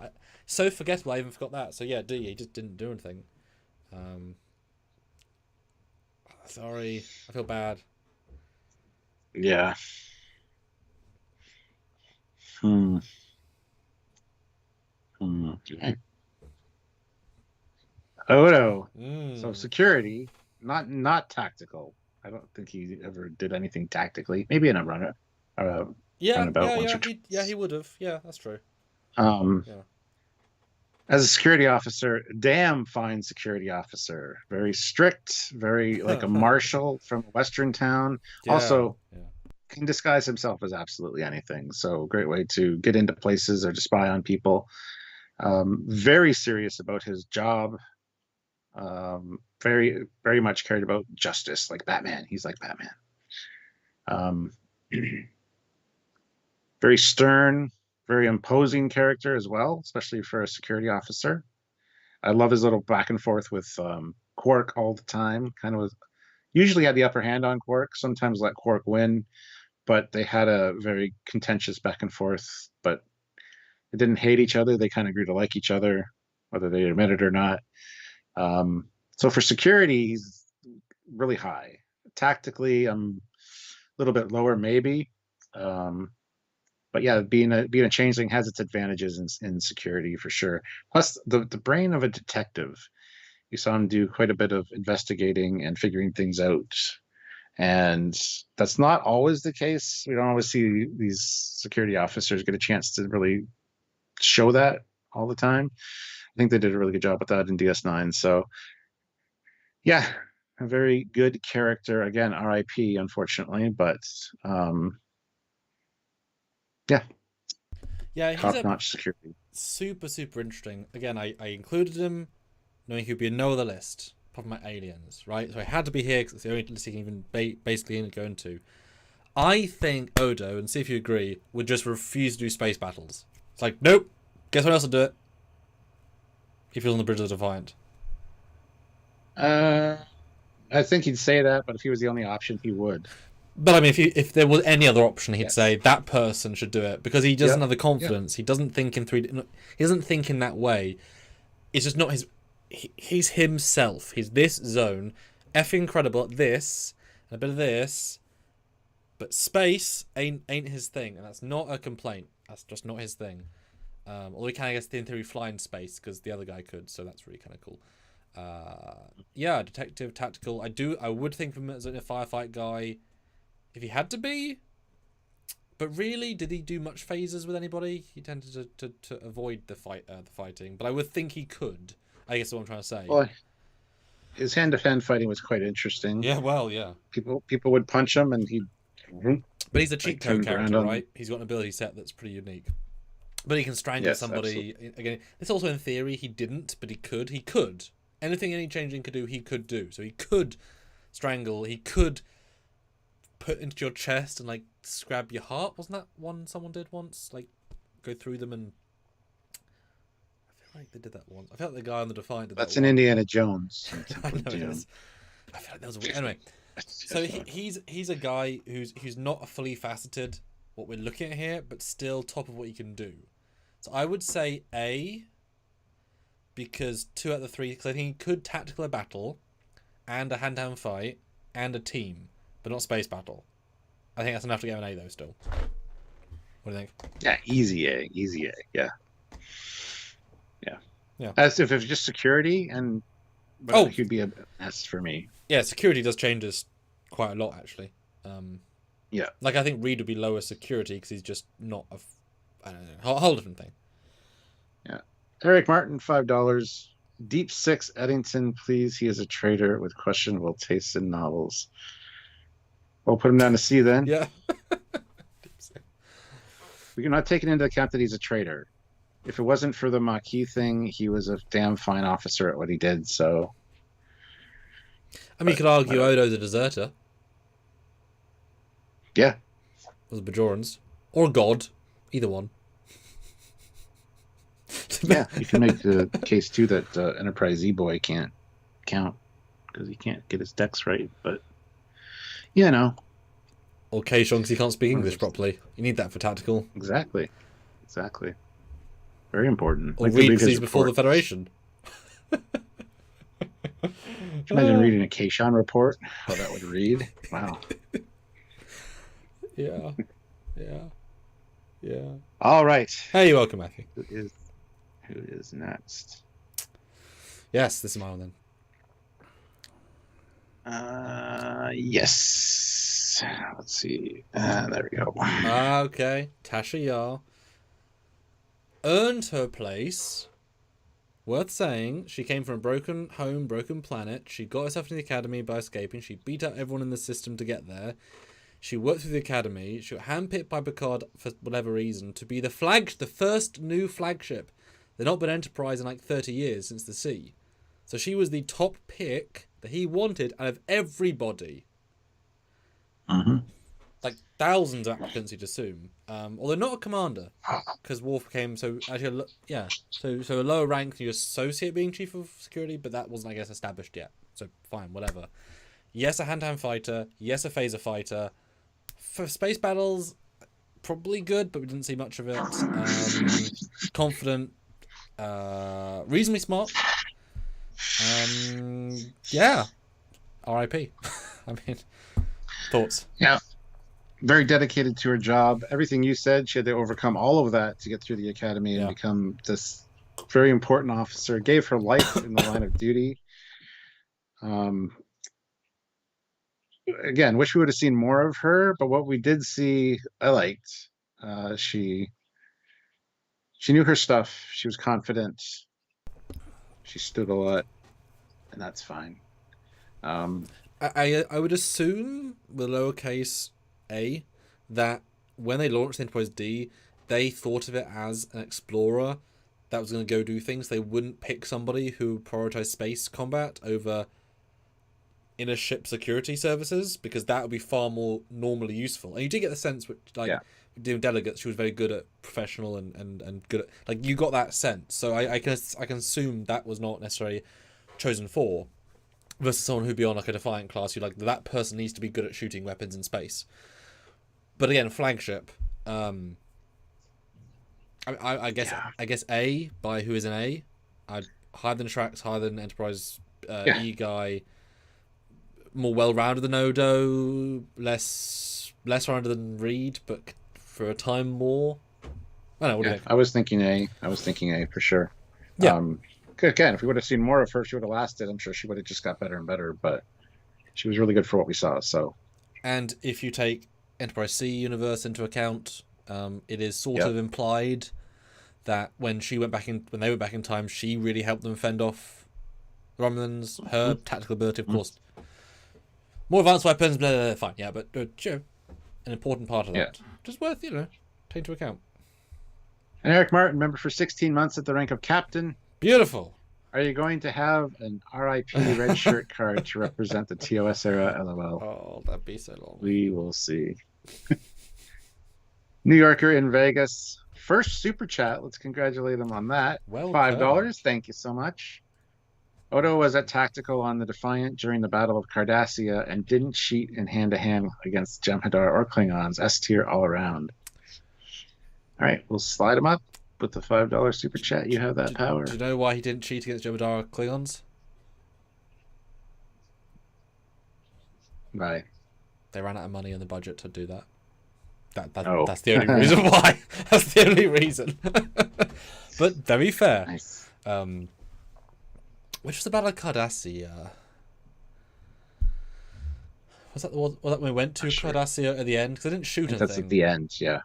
so forgettable, I even forgot that. So, yeah, D, he just didn't do anything. Sorry, I feel bad. Yeah. Okay. Oh no. So security, not tactical. I don't think he ever did anything tactically. Maybe in a runner. He would have. Yeah, that's true. As a security officer, damn fine security officer. Very strict, very like a marshal from a western town. Yeah, also, can disguise himself as absolutely anything. So great way to get into places or to spy on people. Very serious about his job. Very, very much cared about justice, like Batman. He's like Batman. Um, very stern, very imposing character as well, especially for a security officer. I love his little back and forth with Quark all the time. Kind of usually had the upper hand on Quark. Sometimes let Quark win, but they had a very contentious back and forth. But they didn't hate each other. They kind of grew to like each other, whether they admit it or not. So for security, he's really high. Tactically, I'm a little bit lower, maybe. But yeah, being a changeling has its advantages in security for sure. Plus, the brain of a detective. You saw him do quite a bit of investigating and figuring things out, and that's not always the case. We don't always see these security officers get a chance to really show that all the time. I think they did a really good job with that in DS9. So, yeah, a very good character. Again, R.I.P. Unfortunately, but yeah, Yeah, he's top-notch security. Super interesting. Again, I included him knowing he'd be in no other list apart from my aliens, right? So I had to be here because it's the only list he can even basically go into. I think Odo, and see if you agree, would just refuse to do space battles. It's like, nope, guess what else will do it? If he's on the Bridge of the Defiant. I think he'd say that, but if he was the only option, he would. But I mean, if there was any other option, he'd say that person should do it because he doesn't have the confidence. He doesn't think in 3D. He doesn't think in that way. It's just not his. He's himself. He's this zone, effing incredible at this, and a bit of this, but space ain't his thing, and that's not a complaint. That's just not his thing. Although he can, I guess, in theory, fly in space because the other guy could, so that's really kind of cool. Yeah, detective, tactical. I would think of him as a firefight guy, if he had to be. But really, did he do much phases with anybody? He tended to avoid the fighting, but I would think he could. I guess that's what I'm trying to say. Well, his hand-to-hand fighting was quite interesting. Yeah, well, yeah. People would punch him, and he'd. But he's a cheat code character, right? He's got an ability set that's pretty unique. But he can strangle somebody. Absolutely. Again, this also in theory he didn't, but he could. He could. Anything any changeling could do, he could do. So he could strangle. He could put into your chest and like scrap your heart. Wasn't that one someone did once? Like go through them and. I feel like they did that once. I felt like the guy on the Defiant did that. That's in Indiana Jones. I know it is. I feel like that was weird. Anyway. So he's a guy who's not a fully faceted what we're looking at here, but still top of what he can do. So I would say A, because 2 out of the 3, because I think he could tactical a battle, and a hand-to-hand fight, and a team, but not space battle. I think that's enough to get an A though. Still, what do you think? Yeah, easy A, yeah. As if it's just security and. But he'd be a S for me. Yeah, security does change us quite a lot, actually. Yeah. Like, I think Reed would be lower security because he's just not I don't know, a whole different thing. Yeah. Eric Martin, $5. Deep Six Eddington, please. He is a traitor with questionable tastes in novels. We'll put him down to C then. Yeah. We're not taking into account that he's a traitor. If it wasn't for the Maquis thing, he was a damn fine officer at what he did, so... I mean, you could argue Odo's a deserter. Yeah. Or the Bajorans. Or God. Either one. Yeah, you can make the case, too, that Enterprise E-Boy can't count, because he can't get his decks right, but... You know. Or Kayshon, because he can't speak English properly. You need that for tactical. Exactly. Very important. Or read because he's before the Federation. Can you imagine reading a Kayshon report? How that would read? Wow. Yeah. All right. Hey, you're welcome, Matthew. Who is next? Yes, this is mine then. Yes. Let's see. There we go. Okay. Tasha Yar earned her place. Worth saying, she came from a broken home, broken planet. She got herself into the academy by escaping. She beat out everyone in the system to get there. She worked through the academy. She got handpicked by Picard for whatever reason to be the first new flagship They've not been Enterprise in like 30 years since the sea. So she was the top pick that he wanted out of everybody. Like thousands of applicants, you'd assume. Although not a commander, because Worf came so actually so a lower rank than you associate being chief of security, but that wasn't, I guess, established yet. So fine, whatever. Yes, a hand-to-hand fighter. Yes, a phaser fighter. For space battles, probably good, but we didn't see much of it. Confident, reasonably smart. Yeah. R.I.P. I mean, thoughts? Yeah. Very dedicated to her job. Everything you said, she had to overcome all of that to get through the academy and become this very important officer. Gave her life in the line of duty. Again, wish we would have seen more of her, but what we did see, I liked. She knew her stuff. She was confident. She stood a lot, and that's fine. I would assume with lowercase a that when they launched the Enterprise D, they thought of it as an explorer that was going to go do things. They wouldn't pick somebody who prioritized space combat over inner ship security services, because that would be far more normally useful. And you did get the sense, which doing delegates, she was very good at professional and good at, like, you got that sense. So I can assume that was not necessarily chosen for, versus someone who'd be on like a Defiant class. You like, that person needs to be good at shooting weapons in space. But again, flagship. I guess A by who is an A. I'd higher than Shaxs, higher than Enterprise E guy. More well-rounded than Odo, less rounded than Reed, but for a time more. I don't know. What do you think? I was thinking A for sure. Yeah. Again, if we would have seen more of her, she would have lasted. I'm sure she would have just got better and better, but she was really good for what we saw. So, and if you take Enterprise C universe into account, it is sort of implied that when they went back in time, she really helped them fend off the Romulans. Her tactical ability, of course. More advanced weapons, blah, blah, blah, fine, yeah, but sure, an important part of that. Just worth, take into account. And Eric Martin, member for 16 months at the rank of captain. Beautiful. Are you going to have an RIP red shirt card to represent the TOS era? LOL. Oh, that'd be so long. We will see. New Yorker in Vegas. First super chat. Let's congratulate him on that. Well, $5. Thank you so much. Odo was at tactical on the Defiant during the Battle of Cardassia and didn't cheat in hand-to-hand against Jem'Hadar or Klingons. S tier all around. All right, we'll slide him up with the $5 super chat. You have that power. Do you know why he didn't cheat against Jem'Hadar or Klingons? Right. They ran out of money in the budget to do that. That's the only reason why. That's the only reason. But very fair. Nice. Which was the Battle of Cardassia? Was that when we went to Cardassia at the end? Because they didn't shoot anything. That's at the end, yeah.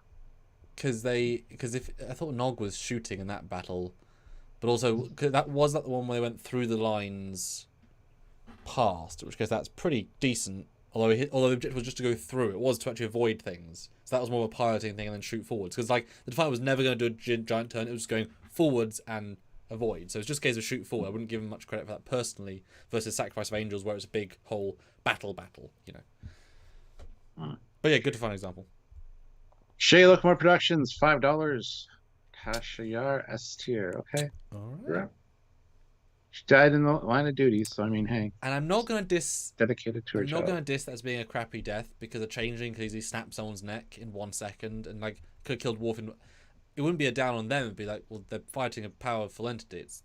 Because if I thought Nog was shooting in that battle, but also that the one where they went through the lines past, which case that's pretty decent. Although the objective was just to go through, it was to actually avoid things. So that was more of a piloting thing and then shoot forwards. Because like the Defiant was never going to do a giant turn; it was just going forwards and avoid. So it's just a case of shoot forward. I wouldn't give him much credit for that personally, versus Sacrifice of Angels, where it's a big whole battle, But yeah, good to find an example. Shay Lookmore Productions, $5. Tasha Yar, S tier. Okay. All right. She died in the line of duty, so I mean, hey. And I'm not going to diss. Dedicated to her job. I'm not going to diss that as being a crappy death, because a changeling could easily snap someone's neck in 1 second, and like could have killed Worf in. It wouldn't be a down on them. It'd be like, well, they're fighting a powerful entity. It's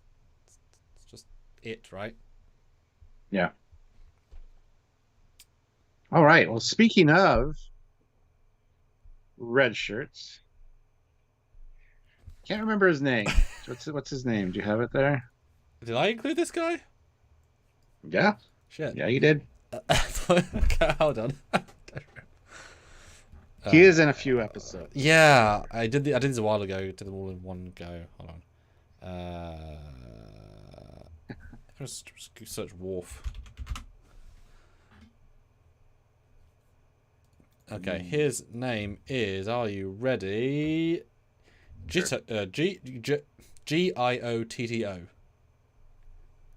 just it, right? Yeah. All right. Well, speaking of red shirts, can't remember his name. What's his name? Do you have it there? Did I include this guy? Yeah. Shit. Yeah, you did. Okay, hold on. He is in a few episodes. Yeah, I did this a while ago. Did them all in one go. Hold on. Just search Worf. Okay, his name is. Are you ready? Sure. Giotto.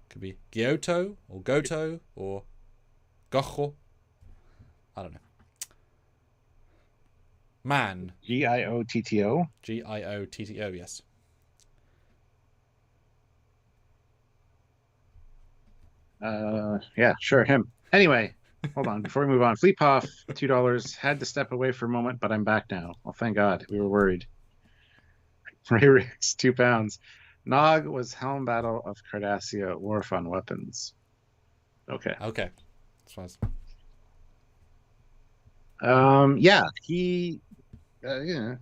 Could be Giotto or Goto or Gocho. I don't know. Man. Giotto. Giotto, yes. Yeah, sure, him. Anyway, hold on. Before we move on, Fleetpoff, $2. Had to step away for a moment, but I'm back now. Well, thank God. We were worried. Ray Riggs, £2. Nog was Helm Battle of Cardassia, Worf on weapons. Okay. Okay. That's Yeah, he, yeah.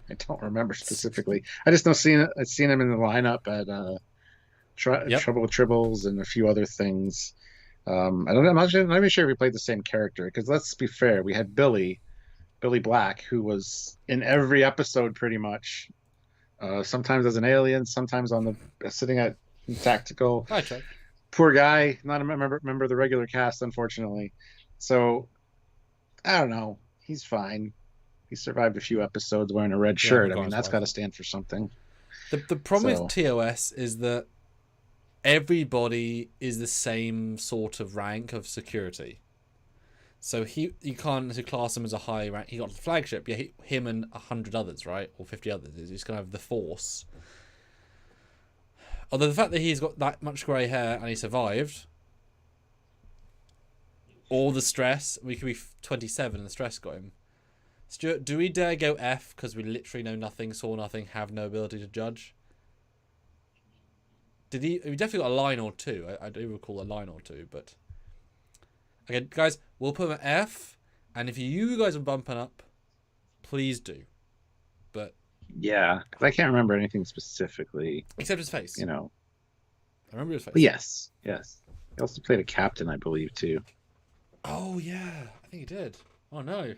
I don't remember specifically. I just know I've seen him in the lineup at Trouble with Tribbles and a few other things. I don't know. I'm not even sure if we played the same character because let's be fair, we had Billy Black, who was in every episode pretty much. Sometimes as an alien, sometimes on the sitting at tactical. Hi, Chuck. Poor guy, not a member of the regular cast, unfortunately. So I don't know. He's fine. He survived a few episodes wearing a red shirt. I mean, that's got to stand for something. The problem with TOS is that everybody is the same sort of rank of security. So you can't necessarily class him as a high rank. He got the flagship. Yeah, him and 100 others, right? Or 50 others. He's kind of the force. Although the fact that he's got that much grey hair and he survived, all the stress, we could be 27 and the stress got him. Stuart, do we dare go F because we literally know nothing, saw nothing, have no ability to judge? He definitely got a line or two. I do recall a line or two, but... Okay, guys, we'll put him at F, and if you guys are bumping up, please do. But... Yeah, because I can't remember anything specifically. Except his face. You know. I remember his face. Yes. He also played a captain, I believe, too. Oh, yeah. I think he did. Oh, no.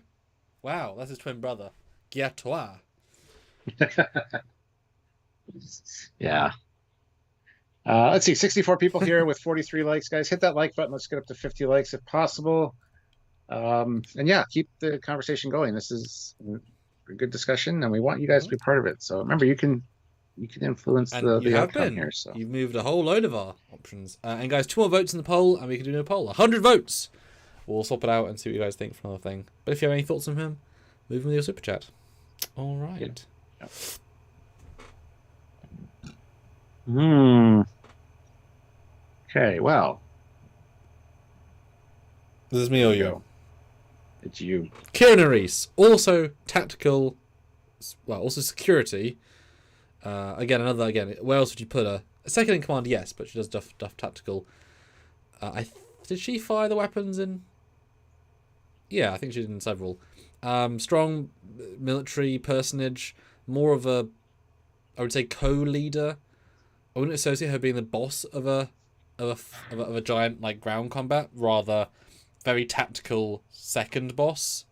Wow, that's his twin brother. Giatois. Yeah. Let's see, 64 people here with 43 likes, guys. Hit that like button. Let's get up to 50 likes if possible. And yeah, keep the conversation going. This is a good discussion, and we want you guys to be part of it. So remember, you can influence the outcome here. So you've moved a whole load of our options. And guys, 2 more votes in the poll, and we can do no poll. 100 votes. We'll swap it out and see what you guys think for another thing. But if you have any thoughts on him, move with your super chat. All right. Yeah. Okay, well. This is me or you? It's you. Nerys, also tactical, well, also security. Again, where else would you put her? A second in command, yes, but she does stuff tactical. Did she fire the weapons in? Yeah, I think she did in several. Strong military personage, more of a, I would say, co-leader. I wouldn't associate her being the boss of a giant like ground combat, rather very tactical second boss,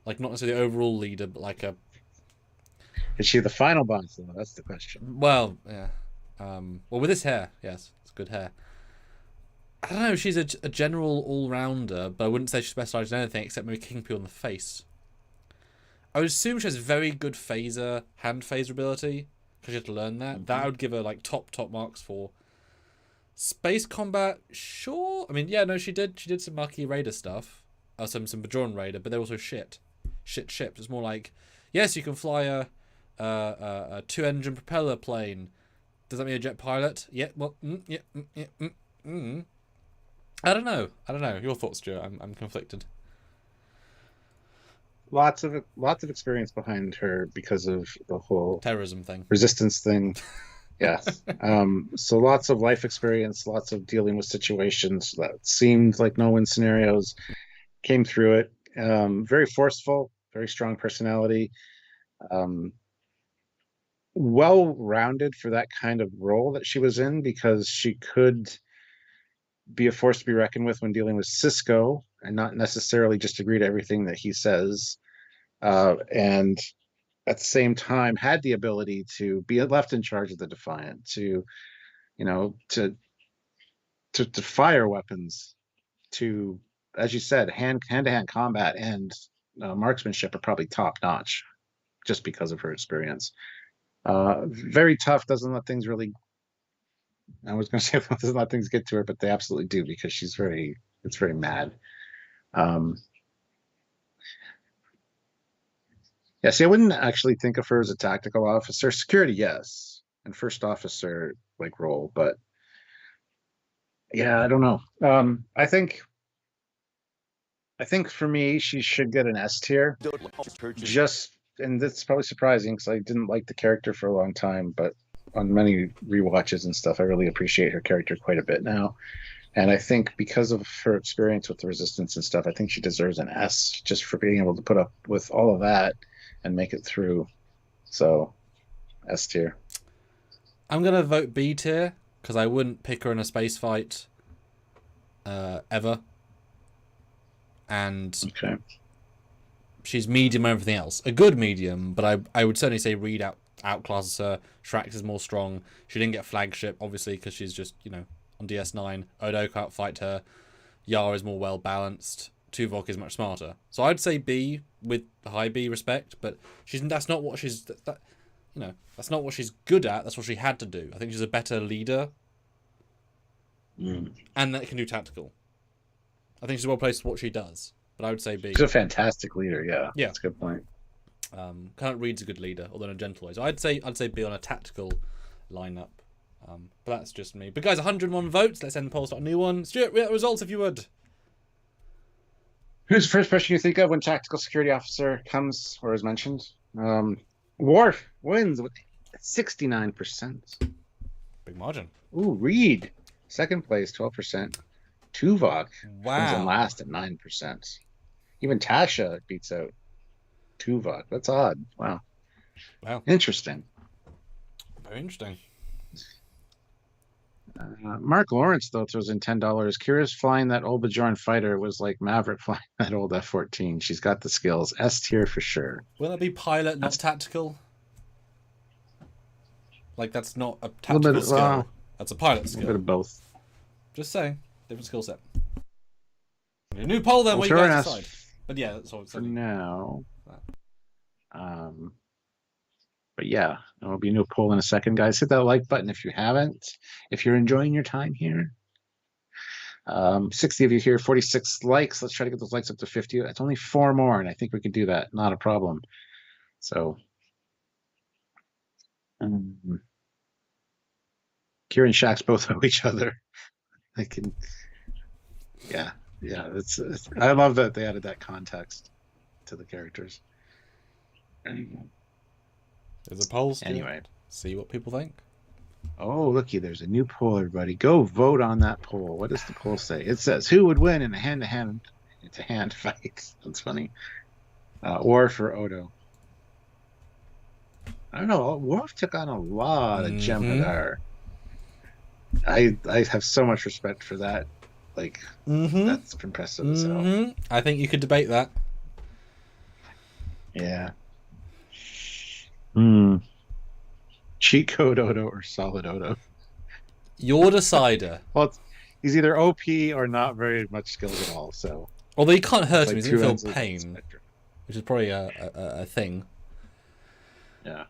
like not necessarily the overall leader, but like a. Is she the final boss though? That's the question. Well, yeah. Well, with this hair, yes, it's good hair. I don't know. She's a general all-rounder, but I wouldn't say she specializes in anything except maybe kicking people on the face. I would assume she has very good hand phaser ability because you have to learn that. Mm-hmm. That would give her like top marks for. Space combat, sure. I mean, yeah, no, she did some Maquis Raider stuff, some Bajoran Raider, but they're also shit ships. It's more like, yes, you can fly a 2-engine propeller plane. Does that mean a jet pilot? Yeah. Well, I don't know. Your thoughts, Stuart? I'm conflicted. Lots of experience behind her because of the whole terrorism thing, resistance thing. Yes. So lots of life experience, lots of dealing with situations that seemed like no-win scenarios, came through it. Very forceful, very strong personality. Well-rounded for that kind of role that she was in because she could be a force to be reckoned with when dealing with Cisco and not necessarily just agree to everything that he says. And at the same time had the ability to be left in charge of the Defiant, to fire weapons, to, as you said, hand-to-hand combat and marksmanship are probably top notch just because of her experience. Very tough, doesn't let things really. I was going to say doesn't let things get to her, but they absolutely do because it's very mad. Um, yeah, see, I wouldn't actually think of her as a tactical officer. Security, yes, and first officer like role, but yeah, I don't know. I think for me, she should get an S tier. Just, and that's probably surprising because I didn't like the character for a long time, but on many rewatches and stuff, I really appreciate her character quite a bit now. And I think because of her experience with the Resistance and stuff, I think she deserves an S just for being able to put up with all of that and make it through. So, S tier. I'm gonna vote B tier because I wouldn't pick her in a space fight ever. And Okay. she's medium and everything else. A good medium, but I would certainly say Reed outclasses her. Shaxs is more strong. She didn't get flagship, obviously, because she's just, on DS9. Odo can't fight her. Yar is more well balanced. Tuvok is much smarter. So I'd say B with high B respect, but that's not what she's that's not what she's good at. That's what she had to do. I think she's a better leader, and that can do tactical. I think she's well placed for what she does, but I would say B. She's a fantastic leader. Yeah, that's a good point. Kind of Reed's a good leader, although in a gentle way. So I'd say B on a tactical lineup. But that's just me. But guys, 101 votes. Let's end the poll. Start a new one. Stuart, results if you would. Who's the first person you think of when tactical security officer comes or is mentioned? Worf wins with 69%. Big margin. Ooh, Reed, second place, 12%. Tuvok comes in last at 9%. Even Tasha beats out Tuvok. That's odd. Wow. Interesting. Very interesting. Mark Lawrence, though, throws in $10. Kira's flying that old Bajoran fighter was like Maverick flying that old F-14. She's got the skills. S tier for sure. Will that be pilot, not tactical? Like, that's not a tactical skill. That's a pilot skill. A bit of both. Just saying. Different skill set. A new poll then, where you guys decide. But yeah, that's all. For now. But yeah, there'll be a new poll in a second, guys. Hit that like button if you haven't. If you're enjoying your time here. 60 of you here, 46 likes. Let's try to get those likes up to 50. It's only 4 more, and I think we can do that. Not a problem. So, Kira and Shaxs both know each other. Yeah. I love that they added that context to the characters. There's a poll. Anyway, see what people think. Oh, looky, there's a new poll, everybody. Go vote on that poll. What does the poll say? It says, who would win in a hand-to-hand fight? That's funny. Worf or Odo? I don't know. Worf took on a lot of Jem'Hadar. I have so much respect for that. That's impressive as hell. I think you could debate that. Yeah. Cheat code Odo or solid Odo? Your decider. Well, he's either OP or not very much skills at all. So, although he can't hurt him, he doesn't feel pain, which is probably a thing. Yeah.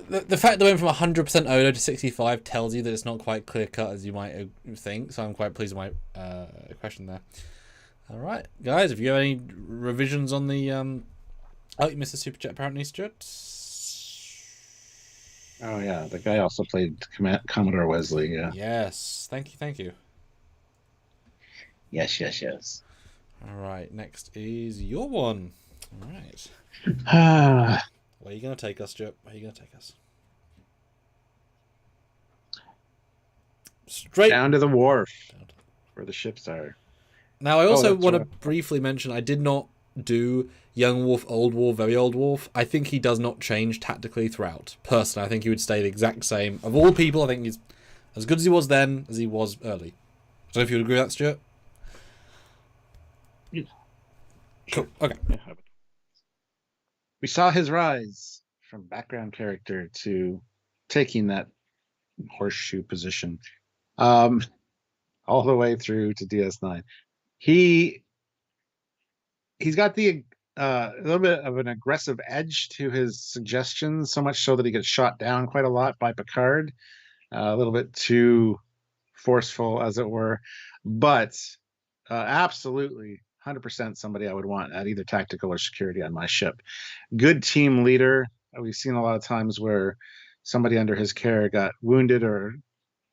The fact that it went from 100% Odo to 65 tells you that it's not quite clear cut as you might think. So I'm quite pleased with my question there. All right, guys, if you have any revisions on the oh, you missed a super chat apparently, Stuart. Oh yeah, the guy also played Commodore Wesley. Yeah. Yes, thank you. Yes. All right, next is your one. All right. Where are you gonna take us, Stuart? Where are you gonna take us? Straight down to the wharf, where the ships are. Now, I also want to briefly mention I did not do Young Worf, Old Worf, Very Old Worf. I think he does not change tactically throughout. Personally, I think he would stay the exact same. Of all people, I think he's as good as he was then as he was early. I don't know if you would agree with that, Stuart. Yeah. Cool. Okay. Yeah. We saw his rise from background character to taking that horseshoe position, all the way through to DS9. He's got the a little bit of an aggressive edge to his suggestions, so much so that he gets shot down quite a lot by Picard. A little bit too forceful, as it were, but absolutely 100% somebody I would want at either tactical or security on my ship. Good team leader. We've seen a lot of times where somebody under his care got wounded or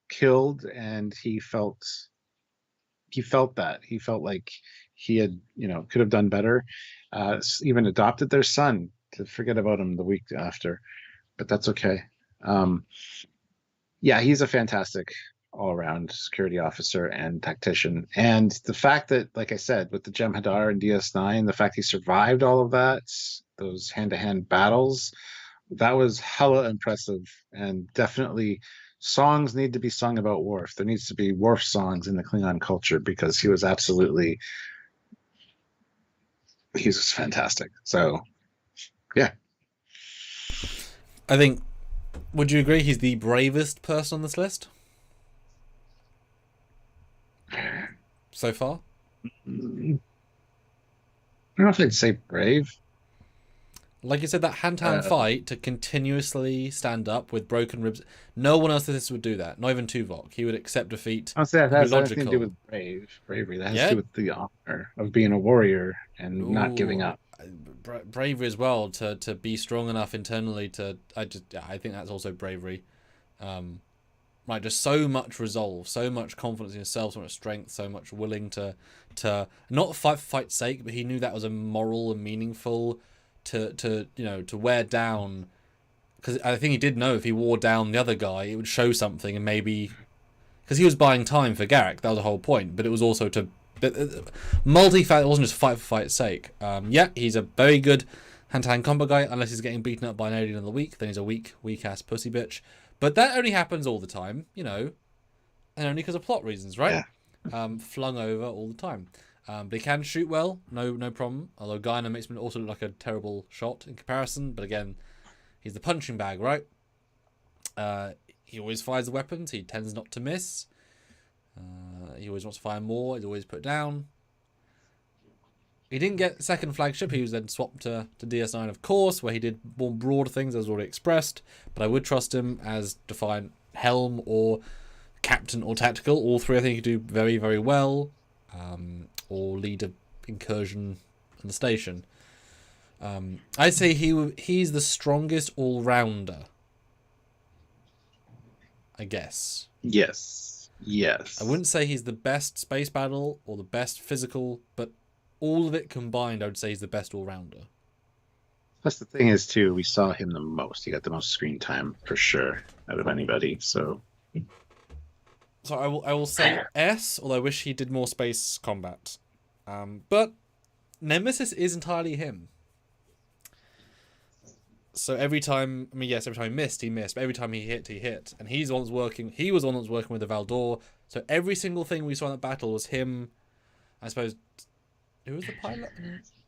killed, and he felt that he felt like he had, could have done better. Even adopted their son to forget about him the week after, but that's okay. Yeah, he's a fantastic all-around security officer and tactician. And the fact that, like I said, with the Jem'Hadar and DS9, the fact he survived all of that, those hand-to-hand battles, that was hella impressive. And definitely songs need to be sung about Worf. There needs to be Worf songs in the Klingon culture, because he was fantastic. So, yeah. I think, would you agree he's the bravest person on this list so far? I don't know if I'd say brave. Like you said, that hand-to-hand fight to continuously stand up with broken ribs. No one else in this would do that. Not even Tuvok. He would accept defeat. I'll say that has nothing to do with bravery. That has to do with the honor of being a warrior and not giving up. Bravery as well, to be strong enough internally to. I think that's also bravery. Right, just so much resolve, so much confidence in yourself, so much strength, so much willing to not fight for fight's sake, but he knew that was a moral and meaningful. To wear down, because I think he did know if he wore down the other guy, it would show something, and maybe because he was buying time for Garak, that was the whole point. But it was also to multi-fact. It wasn't just fight for fight's sake. Yeah, he's a very good hand-to-hand combat guy, unless he's getting beaten up by an alien of the week. Then he's a weak-ass pussy bitch. But that only happens all the time, and only because of plot reasons, right? Yeah. Flung over all the time. But he can shoot well, no problem. Although Guinan makes him also look like a terrible shot in comparison. But again, he's the punching bag, right? He always fires the weapons. He tends not to miss. He always wants to fire more. He's always put down. He didn't get second flagship. He was then swapped to DS9, of course, where he did more broad things, as already expressed. But I would trust him as defined helm or captain or tactical. All three I think he could do very, very well. Or lead an incursion on the station. I'd say he's the strongest all-rounder. I guess. Yes. I wouldn't say he's the best space battle or the best physical, but all of it combined, I would say he's the best all-rounder. Plus the thing is, too, we saw him the most. He got the most screen time, for sure, out of anybody, so... So I will say S, although I wish he did more space combat. But Nemesis is entirely him. So every time he missed, he missed. But every time he hit. And he was the one that was working with the Valdor. So every single thing we saw in that battle was him. I suppose, who was the pilot?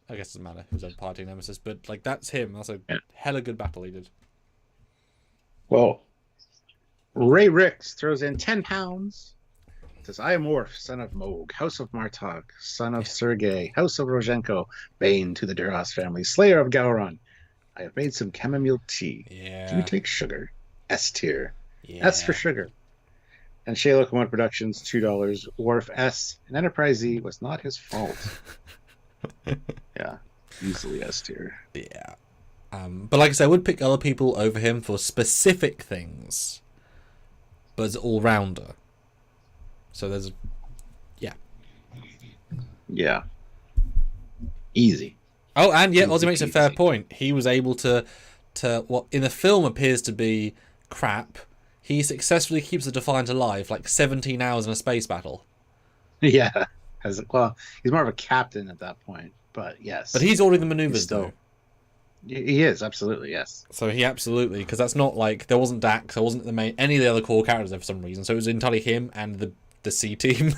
I guess it doesn't matter who was piloting Nemesis. But that's him. That's a hella good battle he did. Well, Ray Ricks throws in 10 pounds. Says, I am Worf, son of Moog, house of Martog, son of Sergei, house of Rozhenko, bane to the Duras family, slayer of Gowron. I have made some chamomile tea. Yeah. Do you take sugar? S tier. Yeah. S for sugar. And Shea Locomotive Productions, $2. Worf S. An Enterprise Z was not his fault. Yeah. Easily S tier. Yeah. But like I said, I would pick other people over him for specific things. But as all-rounder. So there's... Yeah. Yeah. Easy. Oh, and yeah, Ozzy makes a fair point. He was able to what in the film appears to be crap, he successfully keeps the Defiant alive 17 hours in a space battle. Yeah. Well, he's more of a captain at that point, but yes. But he's ordering the maneuvers, though. He is, absolutely, yes. So he absolutely, because that's not there wasn't Dax, there wasn't any of the other core characters there for some reason, so it was entirely him and the C team.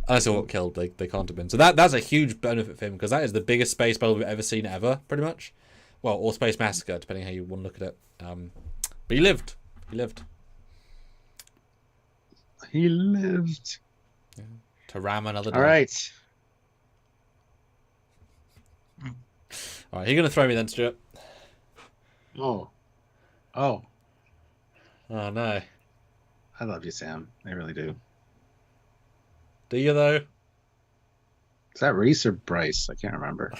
Unless they got killed, they can't have been. So that's a huge benefit for him, because that is the biggest space battle we've ever seen ever, pretty much. Well, or space massacre, depending how you want to look at it. But he lived. He lived. Yeah. To ram another day. All right. All right, you're gonna throw me then, Stuart. Oh, Oh no. I love you, Sam. I really do. Do you though? Is that Rhys or Bryce? I can't remember.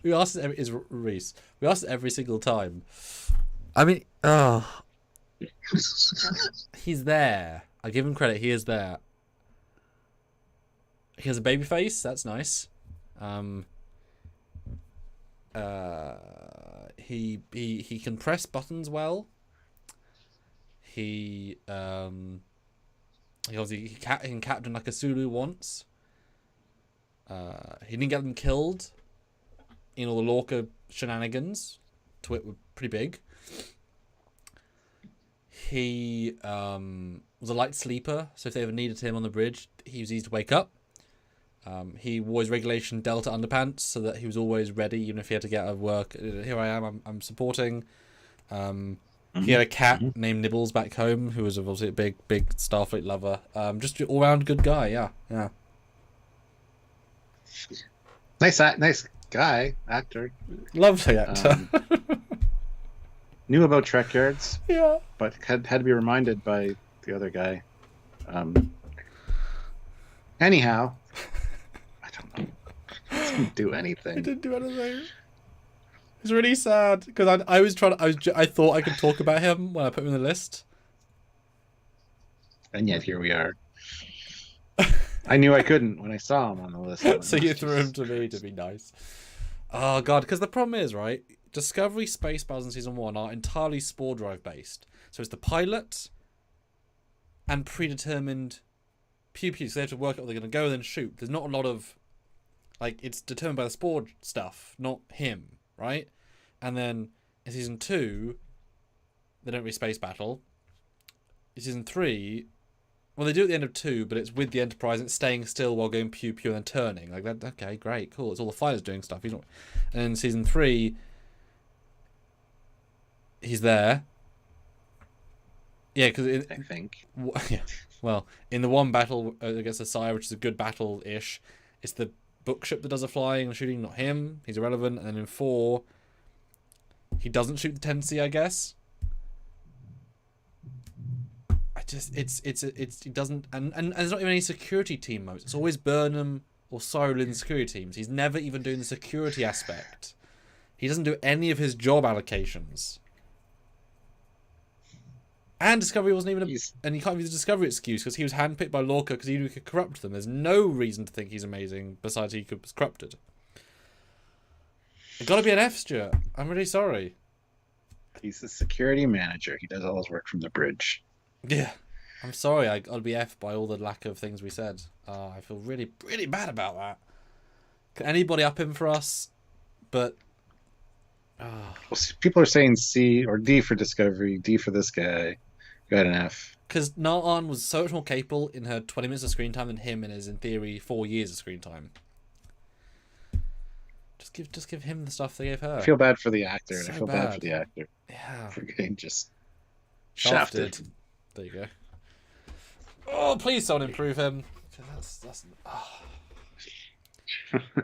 We asked it is Rhys. We asked it every single time. I mean, he's there. I give him credit. He is there. He has a baby face. That's nice. He can press buttons well. He obviously he can captain like a Sulu once. He didn't get them killed in all the Lorca shenanigans. Twit were pretty big. He was a light sleeper, so if they ever needed him on the bridge, he was easy to wake up. He wore his regulation Delta underpants, so that he was always ready, even if he had to get out of work. Here I am, I'm supporting. He had a cat named Nibbles back home, who was obviously a big Starfleet lover. Just an all-round good guy, yeah. Nice guy, actor. Lovely actor. Knew about Trekyards, yeah. but had to be reminded by the other guy. Anyhow, I don't know. He didn't do anything. He didn't do anything. It's really sad because I thought I could talk about him when I put him in the list, and yet here we are. I knew I couldn't when I saw him on the list. So you threw him to me to be nice. Oh god, because the problem is, right, Discovery space battles in season 1 are entirely spore drive based. So it's the pilot and predetermined pew pew. So they have to work out where they're going to go and then shoot. There's not a lot of, like, it's determined by the spore stuff, not him, right? And then in season 2, they don't really space battle. In season 3, well, they do it at the end of 2, but it's with the Enterprise and it's staying still while going pew pew and then turning. Like that. Okay, great, cool. It's all the fighters doing stuff. He's not. And in season 3, he's there. Yeah, because I think. Yeah. Well, in the one battle against the Sire, which is a good battle-ish, it's the bookship that does the flying and shooting, not him. He's irrelevant. And then in 4, he doesn't shoot the Tendency, I guess. He doesn't, and there's not even any security team modes. It's always Burnham or Cyril in the security teams. He's never even doing the security aspect. He doesn't do any of his job allocations. And Discovery wasn't even and you can't use the Discovery excuse because he was handpicked by Lorca because he knew he could corrupt them. There's no reason to think he's amazing besides he was corrupted. It's got to be an F, Stuart. I'm really sorry. He's the security manager. He does all his work from the bridge. Yeah, I'm sorry. I'll be F by all the lack of things we said. I feel really, really bad about that. Can anybody up him for us? But well, people are saying C or D for Discovery, D for this guy. Got an F. Because Na'an was so much more capable in her 20 minutes of screen time than him in his, in theory, 4 years of screen time. Just give him the stuff they gave her. I feel bad for the actor, and So I feel bad for the actor. Yeah. For getting just shafted. There you go. Oh, please someone improve him. That's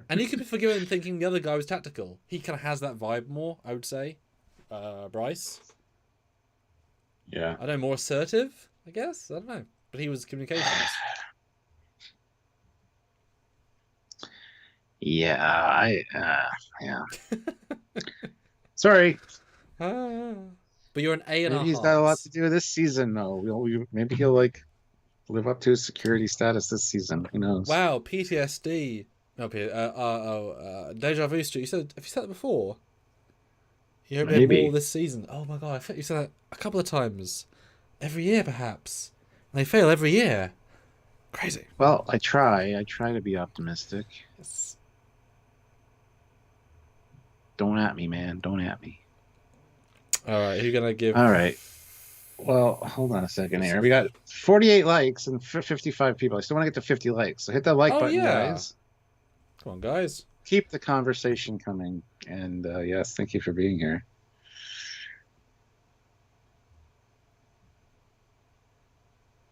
And you could be forgiven thinking the other guy was tactical. He kind of has that vibe more, I would say. Bryce. Yeah. I don't know, more assertive, I guess. I don't know. But he was communications. Yeah, yeah. Sorry. But you're an A and Maybe he's got a lot to do with this season, though. Maybe he'll like live up to his security status this season. Who knows? Wow, PTSD. No, deja vu. You said, have you said that before? You hope Maybe. more this season. Oh my god, I think you said that a couple of times, every year perhaps. And they fail every year. Crazy. Well, I try to be optimistic. Yes. Don't at me, man. Don't at me. All right, who are you gonna give? All right. Well, hold on a second here. We got 48 likes and 55 people. I still want to get to 50 likes. So hit that like button, guys. Come on, guys. Keep the conversation coming. And yes, thank you for being here.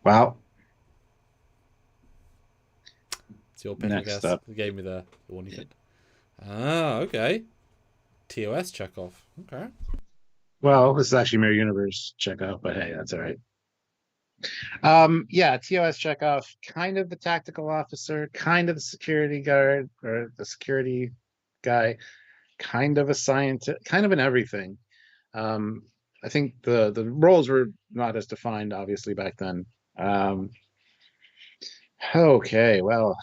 Wow. It's your pick, Next I guess. up. You gave me the one you picked. Ah, okay. TOS Chekov. Okay. Well, this is actually Mirror Universe Chekov, but hey, that's all right. Yeah, TOS Chekov, kind of the tactical officer, kind of the security guard or the security guy, kind of a scientist, kind of an everything. Um, I think the roles were not as defined, obviously, back then. Um, okay, well,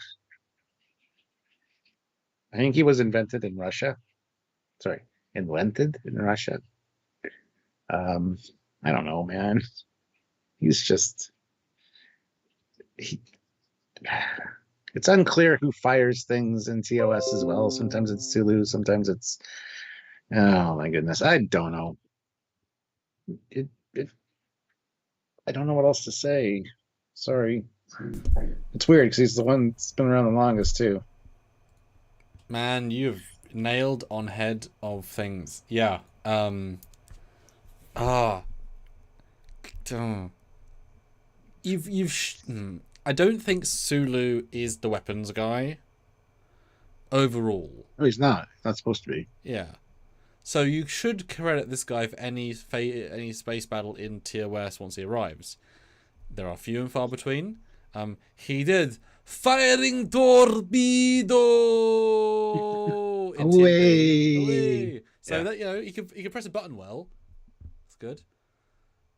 I think he was invented in Russia. Sorry, invented in Russia. Um, I don't know, man. He's just he. It's unclear who fires things in TOS as well. Sometimes it's Sulu, sometimes it's oh my goodness, I don't know. It I don't know what else to say. Sorry. It's weird because he's the one that's been around the longest too. Man, you've nailed on head of things. Yeah. Ah. I don't think Sulu is the weapons guy. Overall. Oh, he's not. Not supposed to be. Yeah. So you should credit this guy for any space battle in TOS once he arrives. There are few and far between. He did firing torpedo in Away. So Yeah. that he can press a button well. That's good.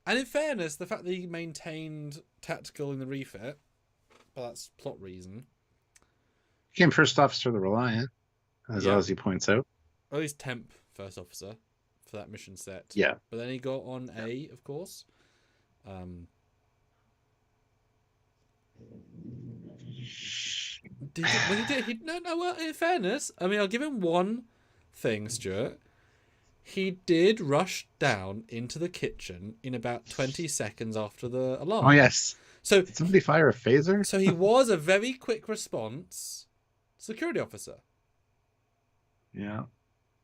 And in fairness, the fact that he maintained tactical in the refit, but that's plot reason. Became first officer of the Reliant, as Yeah. Ozzy points out. Or at least temp first officer for that mission set. Yeah. But then he got on A, of course. Well, in fairness, I mean, I'll give him one thing, Stuart. He did rush down into the kitchen in about 20 seconds after the alarm. Oh, yes. So did somebody fire a phaser? So he was a very quick response security officer. Yeah.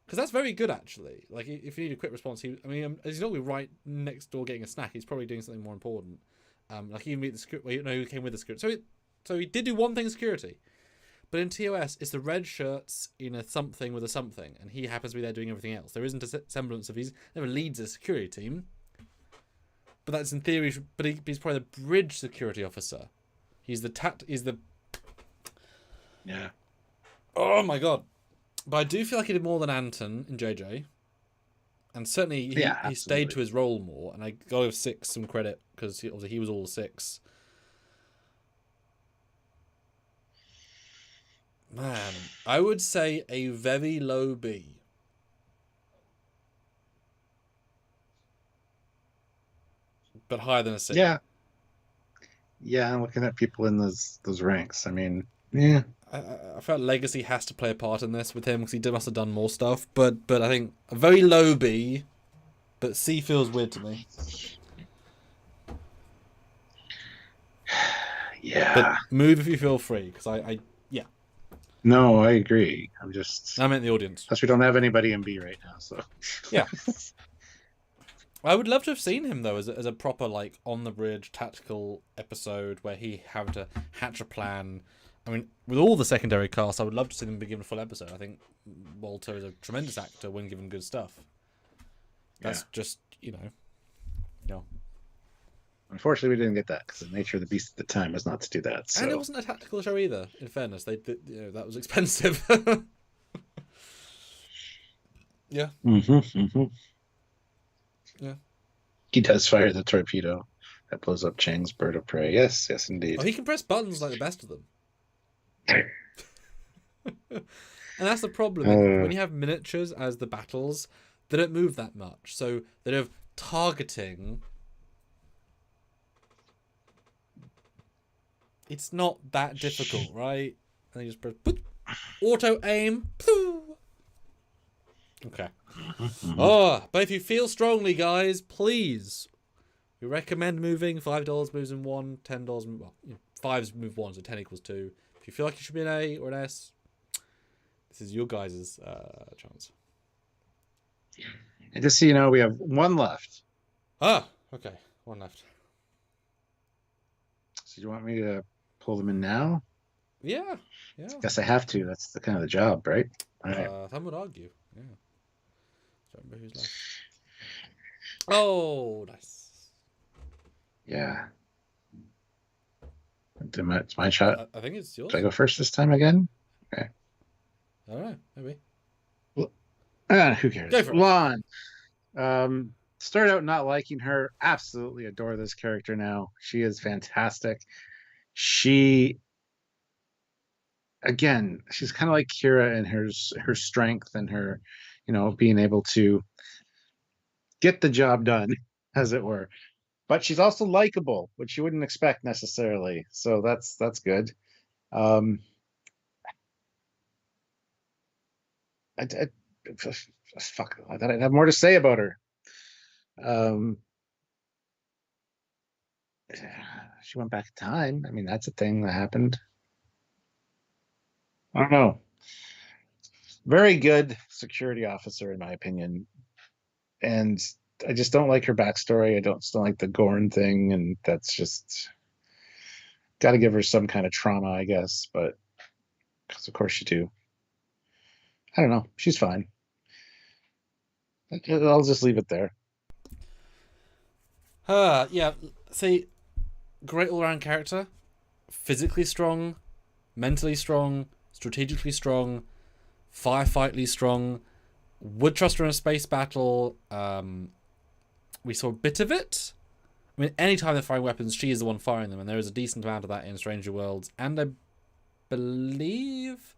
Because that's very good, actually. Like, if you need a quick response, he's not going to be right next door getting a snack. He's probably doing something more important. Like, he meet the security. Well, he came with the security. So he did do one thing security. But in TOS, it's the red shirts in a something with a something, and he happens to be there doing everything else. There isn't a semblance of he never leads a security team. But that's in theory. But he's probably the bridge security officer. He's the. Yeah. Oh my god. But I do feel like he did more than Anton in JJ. And certainly he stayed to his role more. And I gotta give Six some credit because obviously he was all six. Man, I would say a very low B. But higher than a C. Yeah. Yeah, I'm looking at people in those ranks. I mean, yeah. I felt legacy has to play a part in this with him because he must have done more stuff. But I think a very low B, but C feels weird to me. Yeah. But move if you feel free because I No, I agree. I meant the audience. Plus, we don't have anybody in B right now, so yeah. I would love to have seen him though as a proper like on the bridge tactical episode where he had to hatch a plan. I mean, with all the secondary cast, I would love to see them be given a full episode. I think Walter is a tremendous actor when given good stuff. That's just Unfortunately, we didn't get that because the nature of the beast at the time was not to do that. So. And it wasn't a tactical show either. In fairness, that was expensive. Yeah. Yeah. He does fire the torpedo that blows up Chang's bird of prey. Yes, indeed. Oh, he can press buttons like the best of them. And that's the problem. When you have miniatures as the battles, they don't move that much. So they have targeting. It's not that difficult, right? And you just press auto aim. Okay. Oh, but if you feel strongly, guys, please. We recommend moving. $5 moves in 1, $10 move. Well, 5's move 1, so 10 equals 2. If you feel like you should be an A or an S, this is your guys' chance. And just so you know, we have one left. Ah, okay. One left. So do you want me to pull them in now? Yeah. Guess I have to. That's the kind of the job, right? All right. Some would argue. Yeah. Don't remember who's left. Oh, nice. Yeah. It's my shot. I think it's yours. Should I go first this time again? Okay. All right, maybe. Who cares? Go for it. Lon. Started out not liking her. Absolutely adore this character now. She is fantastic. She's kind of like Kira in her strength and her, being able to get the job done, as it were. But she's also likable, which you wouldn't expect necessarily. So that's good. Fuck, I thought I'd have more to say about her. She went back in time. I mean, that's a thing that happened. I don't know. Very good security officer, in my opinion. And I just don't like her backstory. I don't still like the Gorn thing, and that's just got to give her some kind of trauma, I guess. But because of course you do. I don't know. She's fine. I'll just leave it there. Yeah. See, great all-round character, physically strong, mentally strong, strategically strong, firefightly strong. Would trust her in a space battle. We saw a bit of it. I mean, anytime they're firing weapons, she is the one firing them, and there is a decent amount of that in Stranger Worlds. And I believe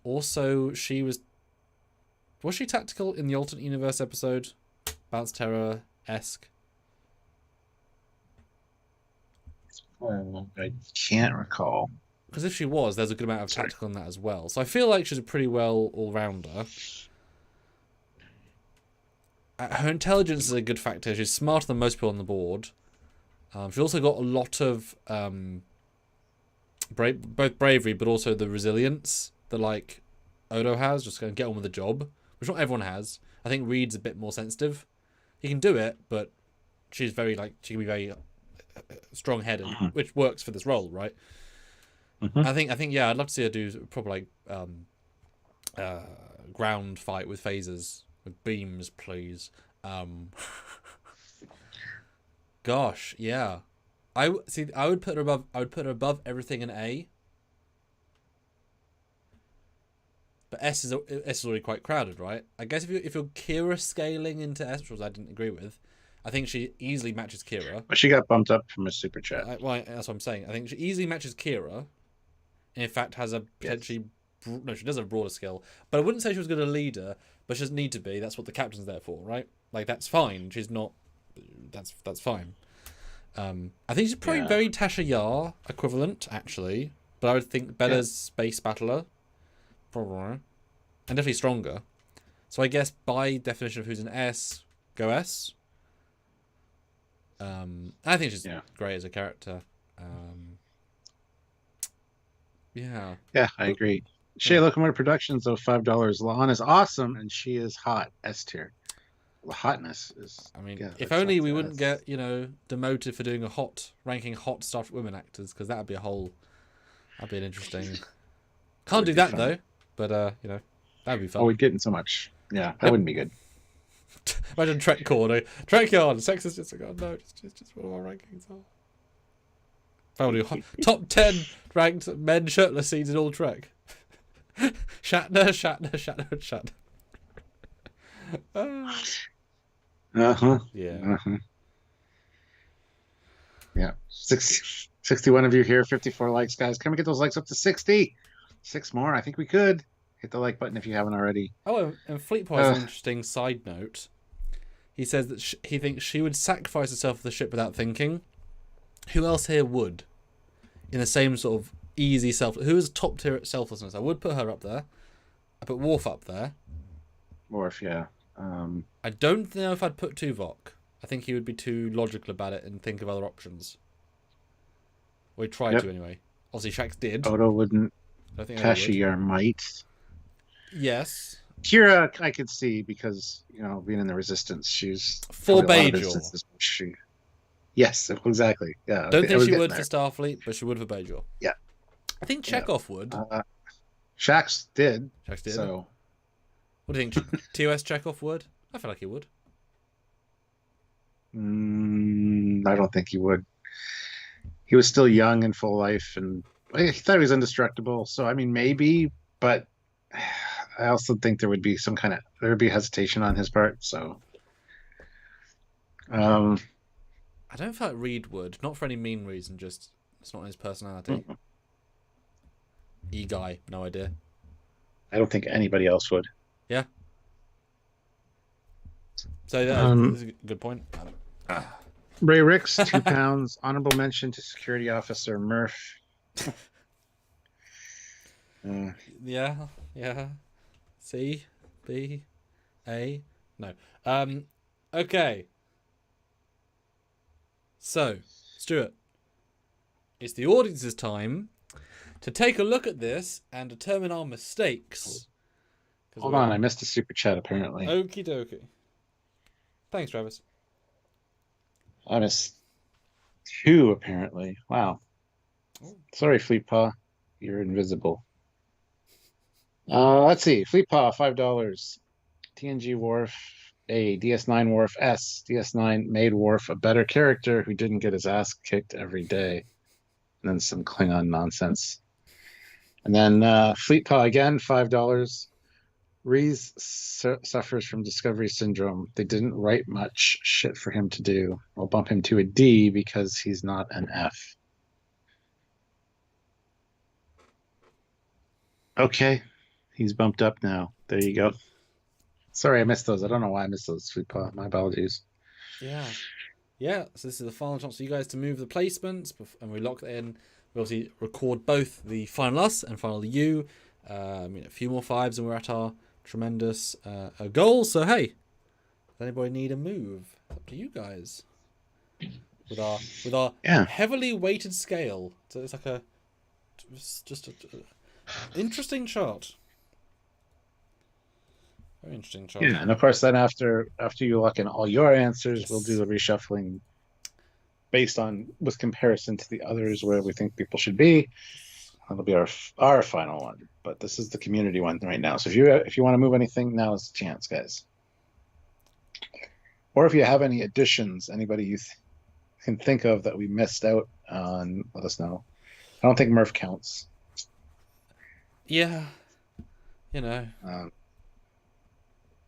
also she was she tactical in the alternate universe episode? Balance Terror-esque. I can't recall. Because if she was, there's a good amount of tactical in that as well. So I feel like she's a pretty well all-rounder. Her intelligence is a good factor. She's smarter than most people on the board. She's also got a lot of both bravery, but also the resilience that like Odo has. Just going to get on with the job, which not everyone has. I think Reed's a bit more sensitive. He can do it, but she's very she can be very strong-headed, which works for this role, right? I think yeah, I'd love to see her do proper ground fight with phasers. With beams, please. Gosh, yeah. I would put her above. I would put her above everything in A. But S is already quite crowded, right? I guess if you're Kira scaling into S, which I didn't agree with, I think she easily matches Kira. But she got bumped up from a super chat. That's what I'm saying. I think she easily matches Kira. And in fact, has a potentially. Yes. No, she does have a broader skill. But I wouldn't say she was good a leader. But she doesn't need to be. That's what the captain's there for, right? Like, that's fine. She's not... That's fine. I think she's probably very Tasha Yar equivalent, actually. But I would think better space battler. Probably. And definitely stronger. So I guess by definition of who's an S, go S. I think she's great as a character. Yeah, I agree. Shea Locomotive Productions, though, $5. Lon is awesome, and she is hot. S tier. The hotness is. I mean, if only we wouldn't get demoted for doing ranking hot Star Trek women actors, because that'd be that'd be an interesting. Can't do that though, but that'd be fun. Oh, we'd get in so much. Yeah, that wouldn't be good. Imagine Trek corner, Trekyards, sex is just like, oh no, just what our rankings are. Top 10 ranked men shirtless scenes in all Trek. Shatner. Yeah. Yeah. 61 of you here, 54 likes, guys. Can we get those likes up to 60? 6 more. I think we could. Hit the like button if you haven't already. Oh, and Fleetpoint has an interesting side note. He says that he thinks she would sacrifice herself for the ship without thinking. Who else here would? In the same sort of easy who is top tier at selflessness? I would put her up there. I put Worf up there. Worf, yeah. I don't know if I'd put Tuvok. I think he would be too logical about it and think of other options. Or he tried to anyway. Obviously, Shaxs did. Odo wouldn't. Tasha Yar might. Yes. Kira, I could see because being in the Resistance, she's for Bajor. Yes, exactly. Yeah. Don't think she would for Starfleet, but she would for Bajor. Yeah. I think Chekov would. Shaxs did. Shaxs did. So What do you think? TOS Chekov would? I feel like he would. I don't think he would. He was still young and full life, and I thought he was indestructible. So I mean, maybe, but I also think there would be hesitation on his part. So, I don't feel like Reed would, not for any mean reason. Just it's not in his personality. E-guy, no idea. I don't think anybody else would. Yeah. So that's a good point. Ray Ricks, 2 pounds. Honorable mention to security officer Murph. Yeah. C, B, A. No. Okay. So, Stuart, it's the audience's time to take a look at this and determine our mistakes. Hold on, I missed a super chat apparently. Okie dokie. Thanks, Travis. I missed 2 apparently. Wow. Sorry, Fleetpaw. You're invisible. Let's see. Fleetpaw, $5. TNG Worf A. DS9 Worf S. DS9 made Worf a better character who didn't get his ass kicked every day. And then some Klingon nonsense. And then Fleetpaw again, $5. Rhys suffers from discovery syndrome. They didn't write much shit for him to do. I'll bump him to a D because he's not an F. Okay. He's bumped up now. There you go. Sorry, I missed those. I don't know why I missed those, Fleetpaw. My apologies. Yeah. So this is the final chance for you guys to move the placements, and we lock that in. We obviously record both the final us and final you. A few more 5s and we're at our tremendous goal. So hey, does anybody need a move? It's up to you guys. With our heavily weighted scale, so it's like just a interesting chart. Very interesting chart. Yeah, and of course, then after you lock in all your answers, we'll do the reshuffling based on with comparison to the others where we think people should be. That'll be our final one, but this is the community one right now. So if you want to move anything, now is the chance, guys. Or if you have any additions, anybody you can think of that we missed out on, let us know. I don't think Murph counts. Yeah, Yeah.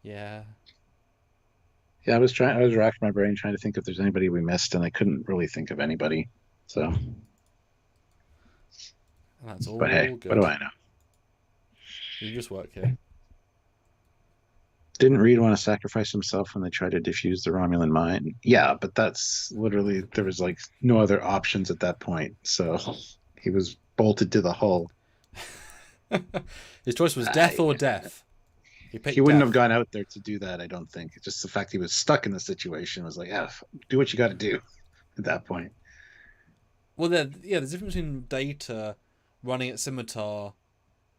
Yeah, I was racking my brain trying to think if there's anybody we missed, and I couldn't really think of anybody. So. That's all but hey, good. what do I know? You just work here. Didn't Reed want to sacrifice himself when they tried to defuse the Romulan mine? Yeah, but that's literally, there was like no other options at that point. So he was bolted to the hull. His choice was death or death. He wouldn't have gone out there to do that, I don't think. Just the fact he was stuck in the situation was like, do what you got to do at that point. Well, there's a difference between Data running at scimitar,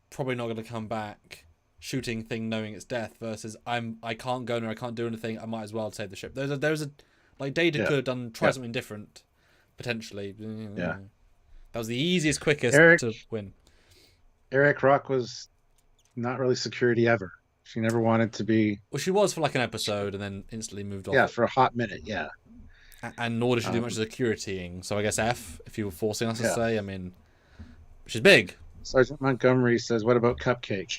probably not going to come back, shooting thing knowing it's death, versus I can't go there, I can't do anything, I might as well save the ship. There's a like Data could have tried something different, potentially. Yeah. That was the easiest, quickest to win. Eric Rock was not really security ever. She never wanted to be. Well, she was for like an episode and then instantly moved off. Yeah, for a hot minute, yeah. And nor did she do much securitying. So I guess F, if you were forcing us to say, I mean, she's big. Sergeant Montgomery says, what about Cupcake?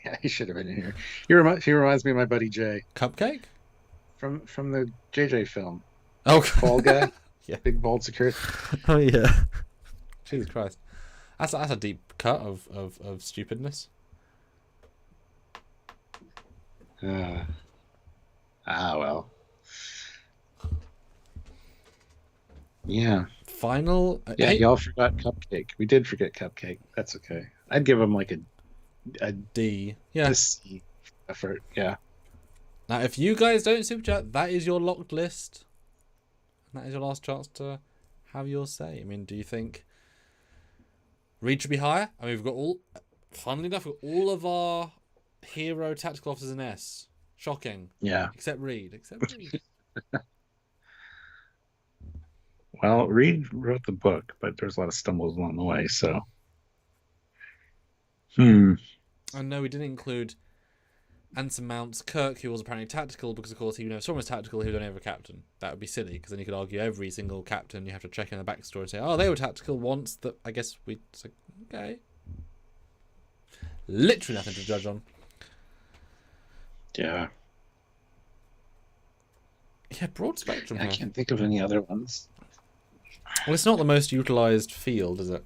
Yeah, he should have been in here. He reminds me of my buddy Jay. Cupcake? From the JJ film. Oh, bald guy. Yeah. Big bald security. Oh yeah. Jesus Christ. That's a deep cut of stupidness. Well. Yeah. Final. Yeah, y'all forgot Cupcake. We did forget Cupcake. That's okay. I'd give him like a D. Yeah. A C effort. Yeah. Now, if you guys don't super chat, that is your locked list. And that is your last chance to have your say. I mean, do you think Reed should be higher? I mean, we've got funnily enough, we've got all of our hero tactical officers in S. Shocking. Yeah. Except Reed. Well, Reed wrote the book, but there's a lot of stumbles along the way, so. I know we didn't include Anson mounts Kirk, who was apparently tactical, because of course he someone was tactical, he would only have a captain. That would be silly, because then you could argue every single captain, you have to check in the backstory and say, oh, they were tactical once, that I guess we... It's like, okay. Literally nothing to judge on. Yeah. Yeah, broad spectrum. I can't think of any other ones. Well, it's not the most utilised field, is it?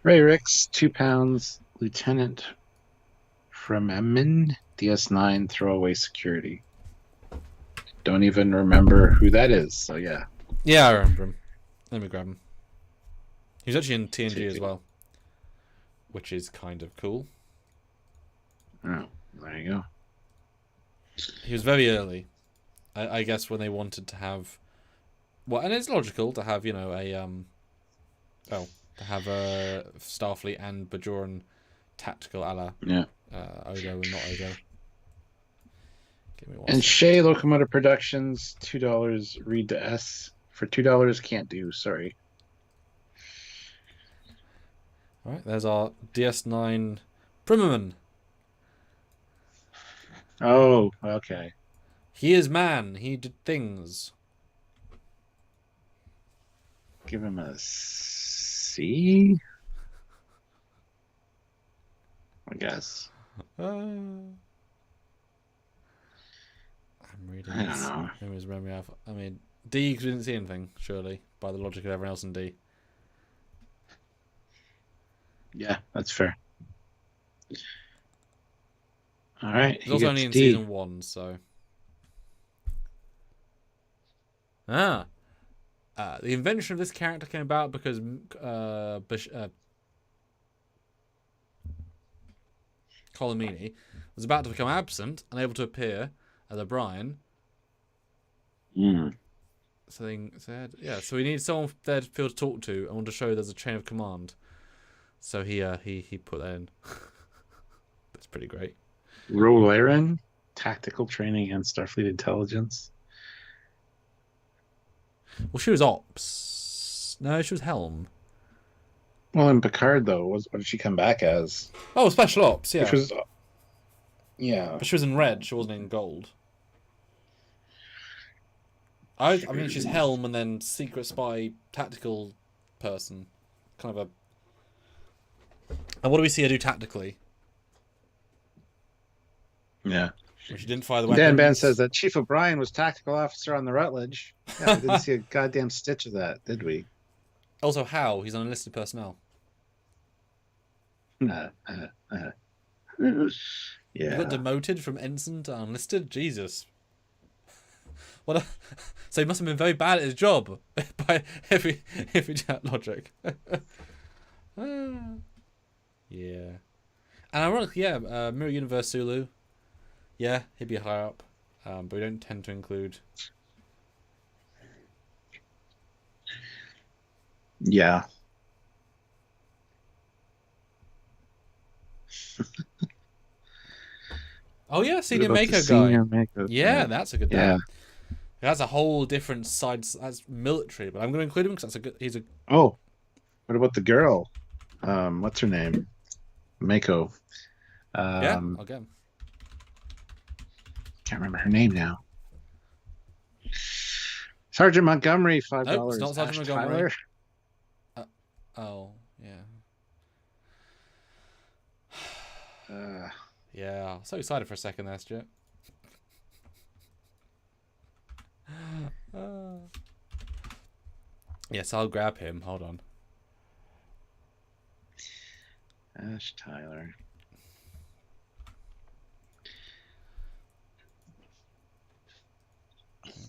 Ray Ricks, 2 pounds, Lieutenant from Emmen, DS9, throwaway security. Don't even remember who that is, so yeah. Yeah, I remember him. Let me grab him. He was actually in TNG as well, which is kind of cool. Oh, there you go. He was very early. I guess when they wanted to have... Well, and it's logical to have, to have a Starfleet and Bajoran tactical a la Odo and not Odo. Give me one and second. Shea Locomotive Productions, $2. Read to S. For $2, can't do, sorry. Alright, there's our DS9 Primerman. Oh, okay. He is man. He did things. Give him a C, I guess. I'm reading I don't this. know. Memories, memory alpha. I mean, D didn't see anything, surely, by the logic of everyone else in D. Yeah, that's fair. All right. It's also only in D. season 1, so. The invention of this character came about because Colomini was about to become absent, unable to appear as O'Brien. So he needs someone there to feel to talk to and want to show there's a chain of command. So he put that in. That's pretty great. Rolaren, tactical training and Starfleet intelligence. Well, she was Ops. No, she was Helm. Well, in Picard, though, what did she come back as? Oh, Special Ops, yeah. Which was, yeah. But she was in red, she wasn't in gold. I mean, she's Helm and then secret spy, tactical person. Kind of a... And what do we see her do tactically? Yeah. When she didn't fire the weapons. Dan Ben says that Chief O'Brien was tactical officer on the Rutledge. Yeah, we didn't see a goddamn stitch of that, did we? Also, how? He's on enlisted personnel. Yeah. He got demoted from ensign to enlisted? Jesus. What? So he must have been very bad at his job by every logic. Yeah. And ironically, Mirror Universe Sulu. Yeah, he'd be higher up, but we don't tend to include. Yeah. Oh yeah, Senior What about Mako the guy. Senior Mako Yeah, guy? that's a good. Yeah. That's a whole different side. That's military, but I'm going to include him because that's a good. He's a. Oh, what about the girl? What's her name? Mako. Yeah, I'll get him. Can't remember her name now. Sergeant Montgomery, $5. Nope, it's not Sergeant Montgomery. Tyler. Oh yeah. Yeah, so excited for a second there, Stuart. Yes, I'll grab him. Hold on. Ash Tyler.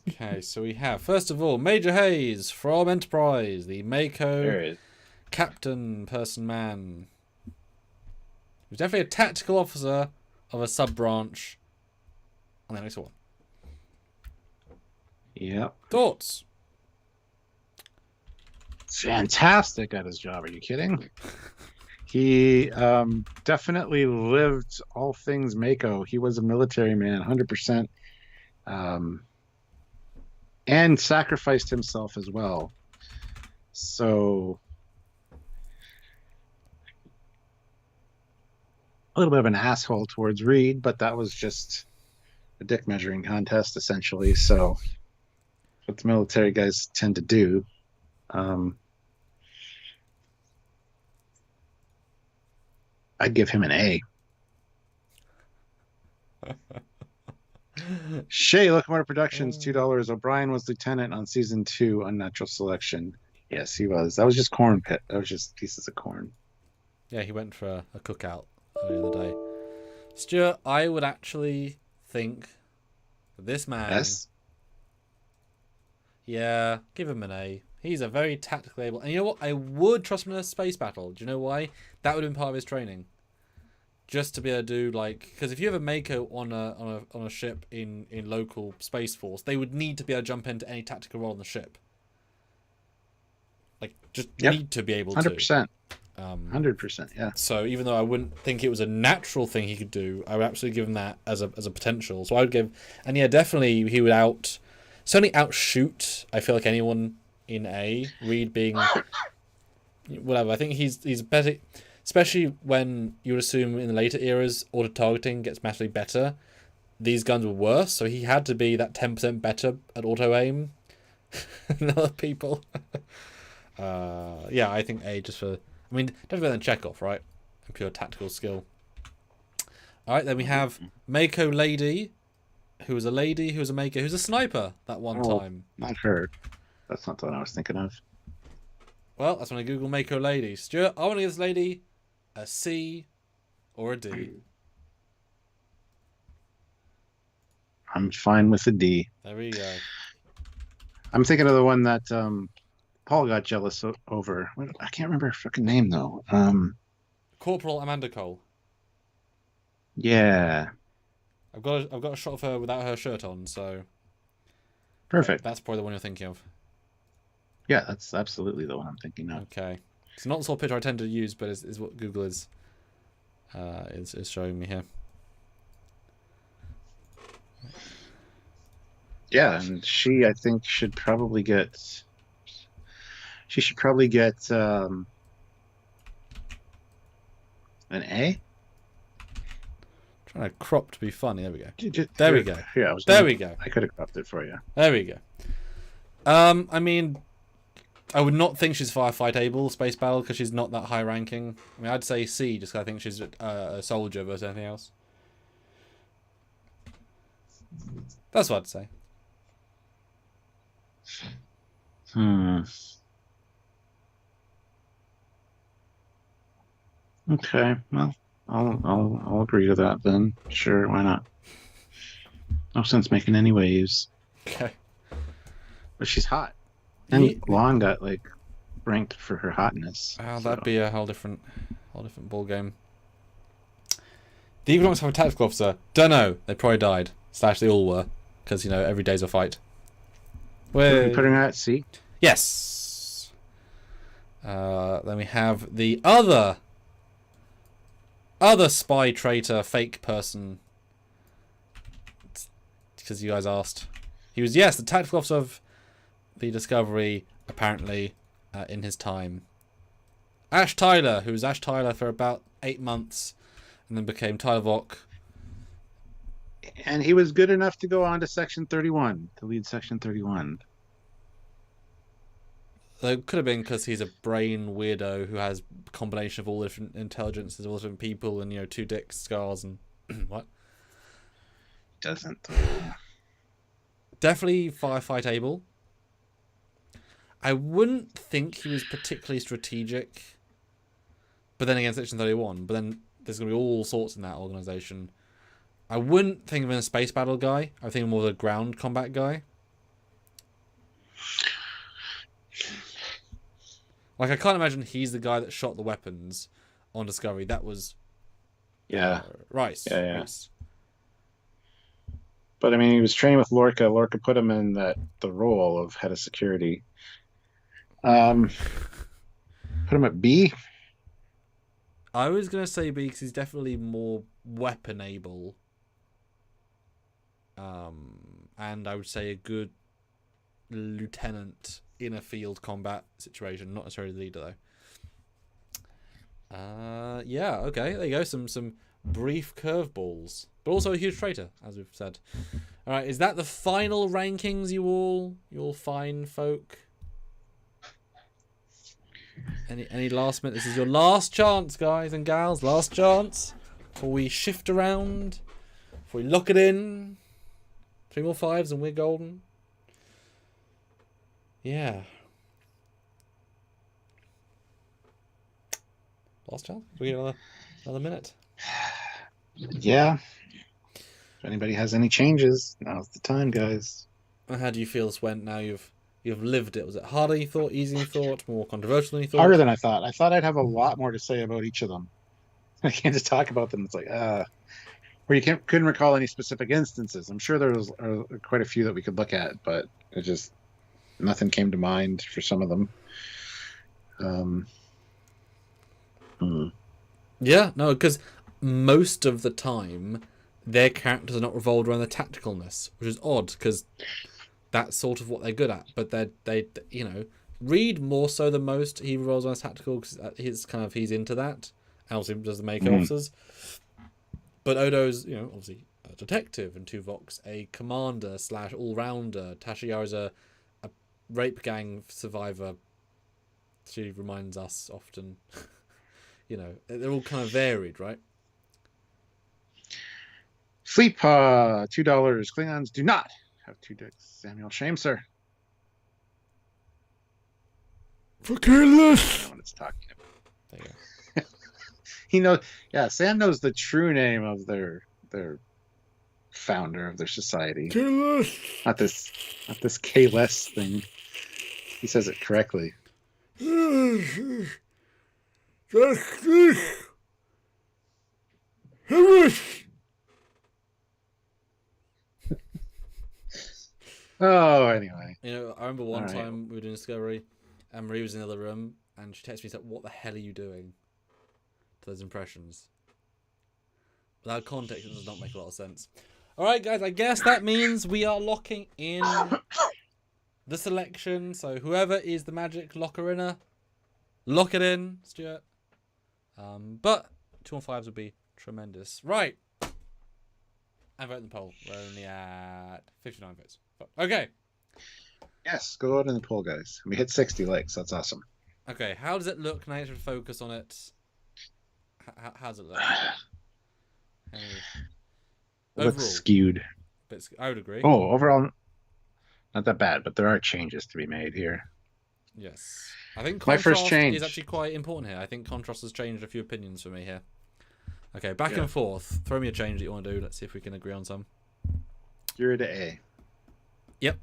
Okay, so we have, first of all, Major Hayes from Enterprise, the Mako captain person man. He's definitely a tactical officer of a sub-branch on the next one. Yep. Thoughts? Fantastic at his job. Are you kidding? He definitely lived all things Mako. He was a military man, 100%. And sacrificed himself as well. So a little bit of an asshole towards Reed, but that was just a dick measuring contest essentially. So what the military guys tend to do. Um, I'd give him an A. Shea Locomotive Productions, $2. O'Brien was lieutenant on season 2, Unnatural Selection. Yes, he was. That was just corn pit. That was just pieces of corn. Yeah, he went for a cookout the other day. Stuart, I would actually think that this man. Yes. Yeah, give him an A. He's a very tactically able, and you know what? I would trust him in a space battle. Do you know why? That would have been part of his training. Just to be able to do because if you have a Mako on a ship in local Space Force, they would need to be able to jump into any tactical role on the ship. Need to be able 100%. to. 100%, yeah. So even though I wouldn't think it was a natural thing he could do, I would absolutely give him that as a potential. So I would give, and yeah, definitely he would certainly outshoot. I feel like anyone in A. Reed being whatever. I think he's better, especially when you would assume in the later eras auto targeting gets massively better. These guns were worse, so he had to be that 10% better at auto aim than other people. Yeah, I think A just for. I mean, definitely better than Chekov, right? A pure tactical skill. All right, then we have Mako Lady, who was a Mako, who's a sniper that one time. Not her. That's not the one I was thinking of. Well, that's when I Google Mako Lady. Stuart, I want to give this lady a C or a D. I'm fine with a D. There we go. I'm thinking of the one that Paul got jealous over. I can't remember her fucking name though. Corporal Amanda Cole. Yeah. I've got a shot of her without her shirt on, so perfect. That's probably the one you're thinking of. Yeah, that's absolutely the one I'm thinking of. Okay, it's not the sort of picture I tend to use, but is what Google is showing me here. Yeah, and she I think should probably get. She should probably get an A. Trying to crop to be funny. There we go. There we go. Yeah, we go. I could have cropped it for you. There we go. I mean, I would not think she's firefight able space battle because she's not that high ranking. I mean, I'd say C just because I think she's a soldier versus anything else. That's what I'd say. Okay, well, I'll agree to that then. Sure, why not? No sense making any waves. Okay. But she's hot. And Lon got ranked for her hotness. Oh, that'd be a whole different ball game. The economics of a tactical officer. Don't know. They probably died. / they all were, because every day's a fight. We're putting her at C. Yes. Then we have the other spy traitor fake person, because you guys asked. He was the tactical officer of the Discovery apparently in his time. Ash Tyler, who was Ash Tyler for about 8 months and then became Tuvok. And he was good enough to go on to Section 31, to lead Section 31. It could have been because he's a brain weirdo who has a combination of all different intelligences, all different people, and 2 dicks, scars, and what? Doesn't. Definitely firefight able. I wouldn't think he was particularly strategic. But then again, Section 31. But then there's going to be all sorts in that organization. I wouldn't think of him as a space battle guy. I think more of a ground combat guy. I can't imagine he's the guy that shot the weapons on Discovery. That was Rhys. Yeah. Rhys. But I mean, he was training with Lorca. Lorca put him in the role of head of security. Put him at B. I was gonna say B because he's definitely more weapon able. And I would say a good lieutenant in a field combat situation, not necessarily the leader though. Yeah, okay, there you go. Some brief curveballs, but also a huge traitor, as we've said. All right, is that the final rankings, you all fine folk? Any last minute? This is your last chance, guys and gals. Last chance before we shift around. Before we lock it in. 3 more 5s and we're golden. Yeah. Last chance. Do we get another minute? Yeah. If anybody has any changes, now's the time, guys. And how do you feel this went? Now you've lived it. Was it harder than you thought? Easier than you thought? More controversial than you thought? Harder than I thought. I thought I'd have a lot more to say about each of them. I can't just talk about them. It's like, where you couldn't recall any specific instances. I'm sure there was quite a few that we could look at, but it just nothing came to mind for some of them. Yeah, no, because most of the time their characters are not revolved around the tacticalness, which is odd because that's sort of what they're good at. But they you know, Reed more so than most, he revolves around tactical because he's into that. Also does the make officers. But Odo's, you know, obviously a detective, and Tuvok's a commander / all-rounder. Tasha Yar is a rape gang survivor. She reminds us often. You know, they're all kind of varied, right? Sleep, $2. Klingons do not have 2 dicks. Samuel, shame, sir. For careless. I know what it's talking about. There you go. He knows. Yeah, Sam knows the true name of their founder of their society. Careless. Not this K-less thing. He says it correctly. Oh, anyway. You know, I remember one time we were doing Discovery, and Marie was in the other room, and she texted me and said, "What the hell are you doing?" To those impressions. Without context, it does not make a lot of sense. All right, guys, I guess that means we are locking in the selection. So whoever is the magic locker-inner, lock it in, Stuart. But 2 on 5s would be tremendous. Right. And vote in the poll. We're only at 59 votes. Okay. Yes, go out in the poll, guys. We hit 60 likes. That's awesome. Okay, how does it look now? You should focus on it. How does it look? Overall, skewed. I would agree. Oh, overall, not that bad, but there are changes to be made here. Yes. I think my first change is actually quite important here. I think contrast has changed a few opinions for me here. Okay, back and forth. Throw me a change that you want to do. Let's see if we can agree on some. You're to A. Yep.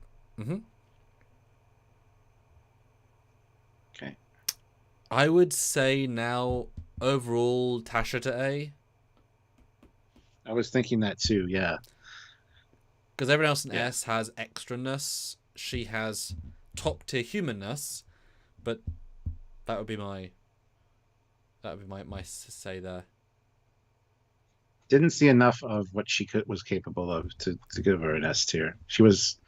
Okay. I would say now, overall, Tasha to A. I was thinking that too, yeah. Because everyone else in S has extraness. She has top tier humanness, but that would be my say there. Didn't see enough of what she was capable of to give her an S tier. She was.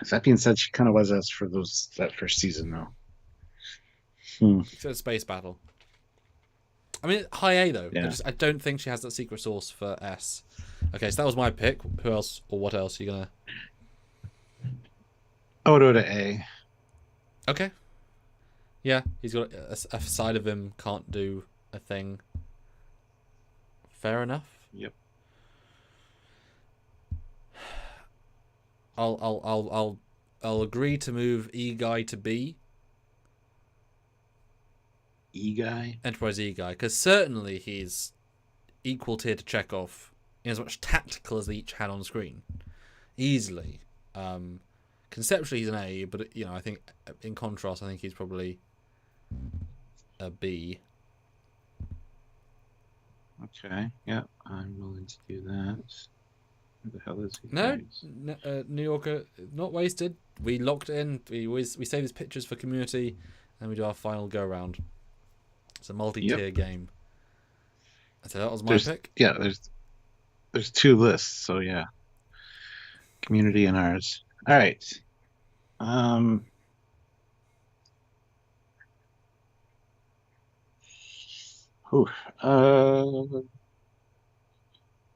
That being said, she kind of was S for that first season though. So space battle. I mean, high A though. Yeah. I don't think she has that secret sauce for S. Okay, so that was my pick. Who else or what else are you gonna? Odo to A. Okay. Yeah, he's got a side of him can't do a thing. Fair enough. Yep. I'll agree to move E guy to B. E guy. Enterprise E guy, because certainly he's equal tier to Chekov in as much tactical as they each had on screen, easily. Conceptually, he's an A, but you know, I think in contrast, I think he's probably a B. Okay. Yeah, I'm willing to do that. Who the hell is he? No, New Yorker, not wasted. We locked in. We save his pictures for community, and we do our final go round. It's a multi-tier game. So that was my pick. Yeah, there's 2 lists, so yeah. Community and ours. All right.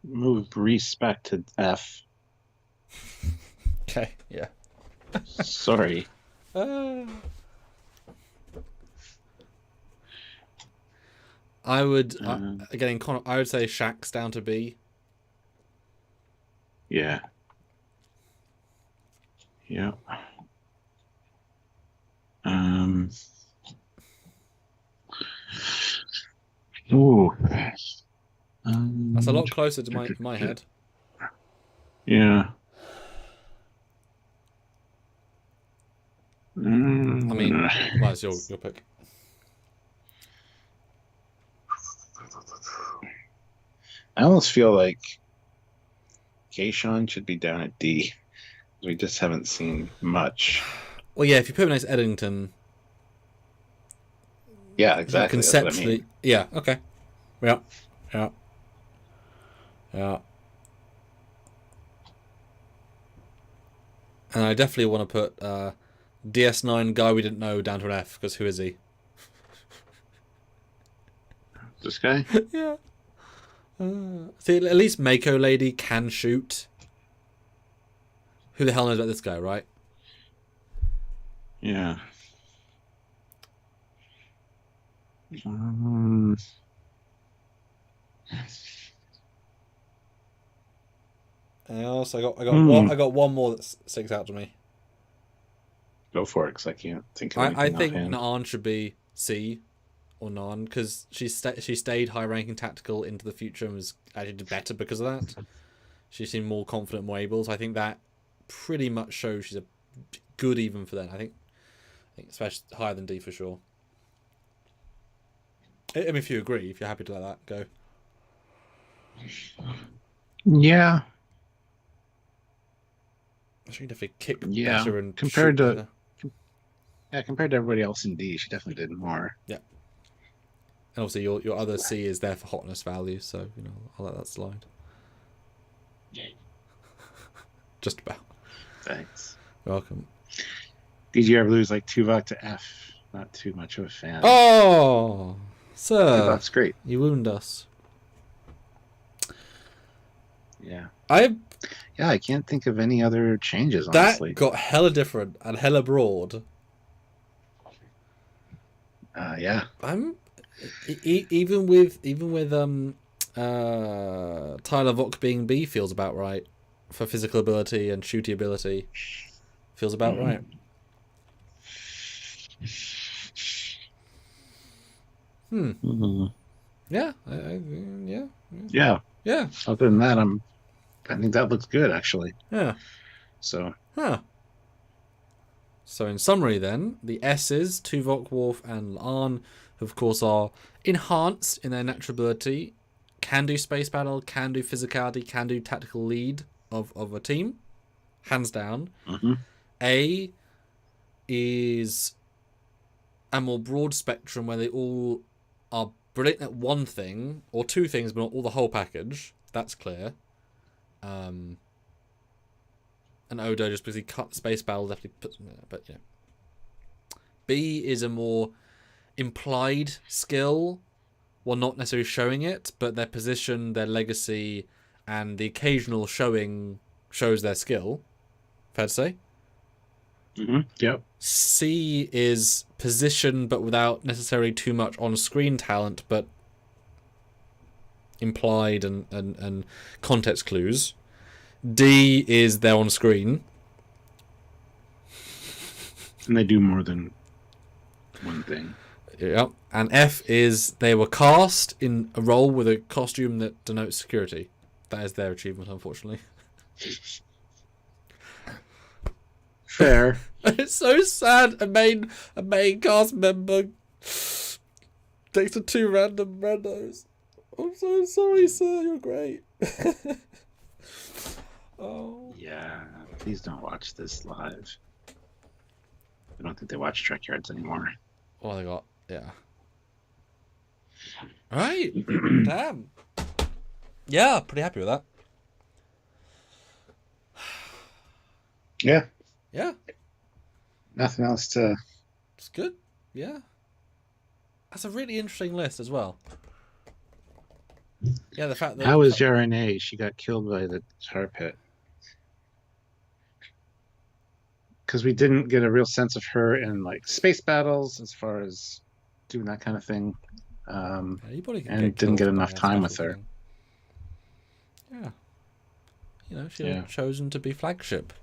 move Rhys back to F. Okay, yeah. Sorry. I would again. I would say Shaxs down to B. Yeah. Yeah. Ooh. That's a lot closer to my head. Yeah. I mean, well, it's your pick. I almost feel like Kayshon should be down at D. We just haven't seen much. Well, yeah, if you put him next to Eddington. Yeah, exactly. Conceptually, That's what I mean. yeah, okay. Yeah. And I definitely want to put DS9 guy we didn't know down to an F, because who is he? This guy? Yeah. See, at least Mako lady can shoot. Who the hell knows about this guy, right? Yeah. And also, I got one more that sticks out to me. Go for it, because I can't think of I anything think offhand. Naan should be C or Naan, because she stayed high-ranking tactical into the future and was actually did better because of that. She seemed more confident, more able. So I think that pretty much shows she's a good even for that. I think especially higher than D for sure. I mean, if you agree, if you're happy to let that go. Yeah. She definitely kick better and compared to better. compared to everybody else in D, she definitely did more. Yeah. And obviously your other C is there for hotness value, so I'll let that slide. Just about. Thanks. Welcome. Did you ever lose like Tuvok to F? Not too much of a fan. Oh, sir. Tuvok's great. You wound us. Yeah. I can't think of any other changes, honestly. That got hella different and hella broad. Yeah. I'm even with Tyler Vok being B feels about right for physical ability and shooty ability. Feels about right. Yeah. Yeah. Other than that, I think that looks good, actually. Yeah. So. So in summary, then the S's, Tuvok, Worf, and Laan, who of course are enhanced in their natural ability, can do space battle, can do physicality, can do tactical lead of a team, hands down. A is a more broad spectrum where they all are brilliant at one thing or two things, but not all the whole package. That's clear. And Odo just because he cut the space battle definitely puts, but yeah. B is a more implied skill, while not necessarily showing it, but their position, their legacy, and the occasional showing shows their skill. Fair to say? Yep. C is position, but without necessarily too much on-screen talent, but implied and context clues. D is they're on screen. And they do more than one thing. Yeah. And F is they were cast in a role with a costume that denotes security. That is their achievement, unfortunately. Fair. It's so sad. A main cast member takes to two random randos. I'm so sorry, sir. You're great. Oh. Yeah. Please don't watch this live. I don't think they watch Trekyards anymore. Well, they got All right. Damn. Yeah, pretty happy with that. Yeah. Yeah. Nothing else to. It's good. Yeah. That's a really interesting list as well. Yeah, the fact that How is Yarnay? She got killed by the tar pit. Because we didn't get a real sense of her in like space battles as far as doing that kind of thing. anybody can And get didn't get killed by enough a time with special her. thing. Yeah. You know, she Yeah. was chosen to be flagship.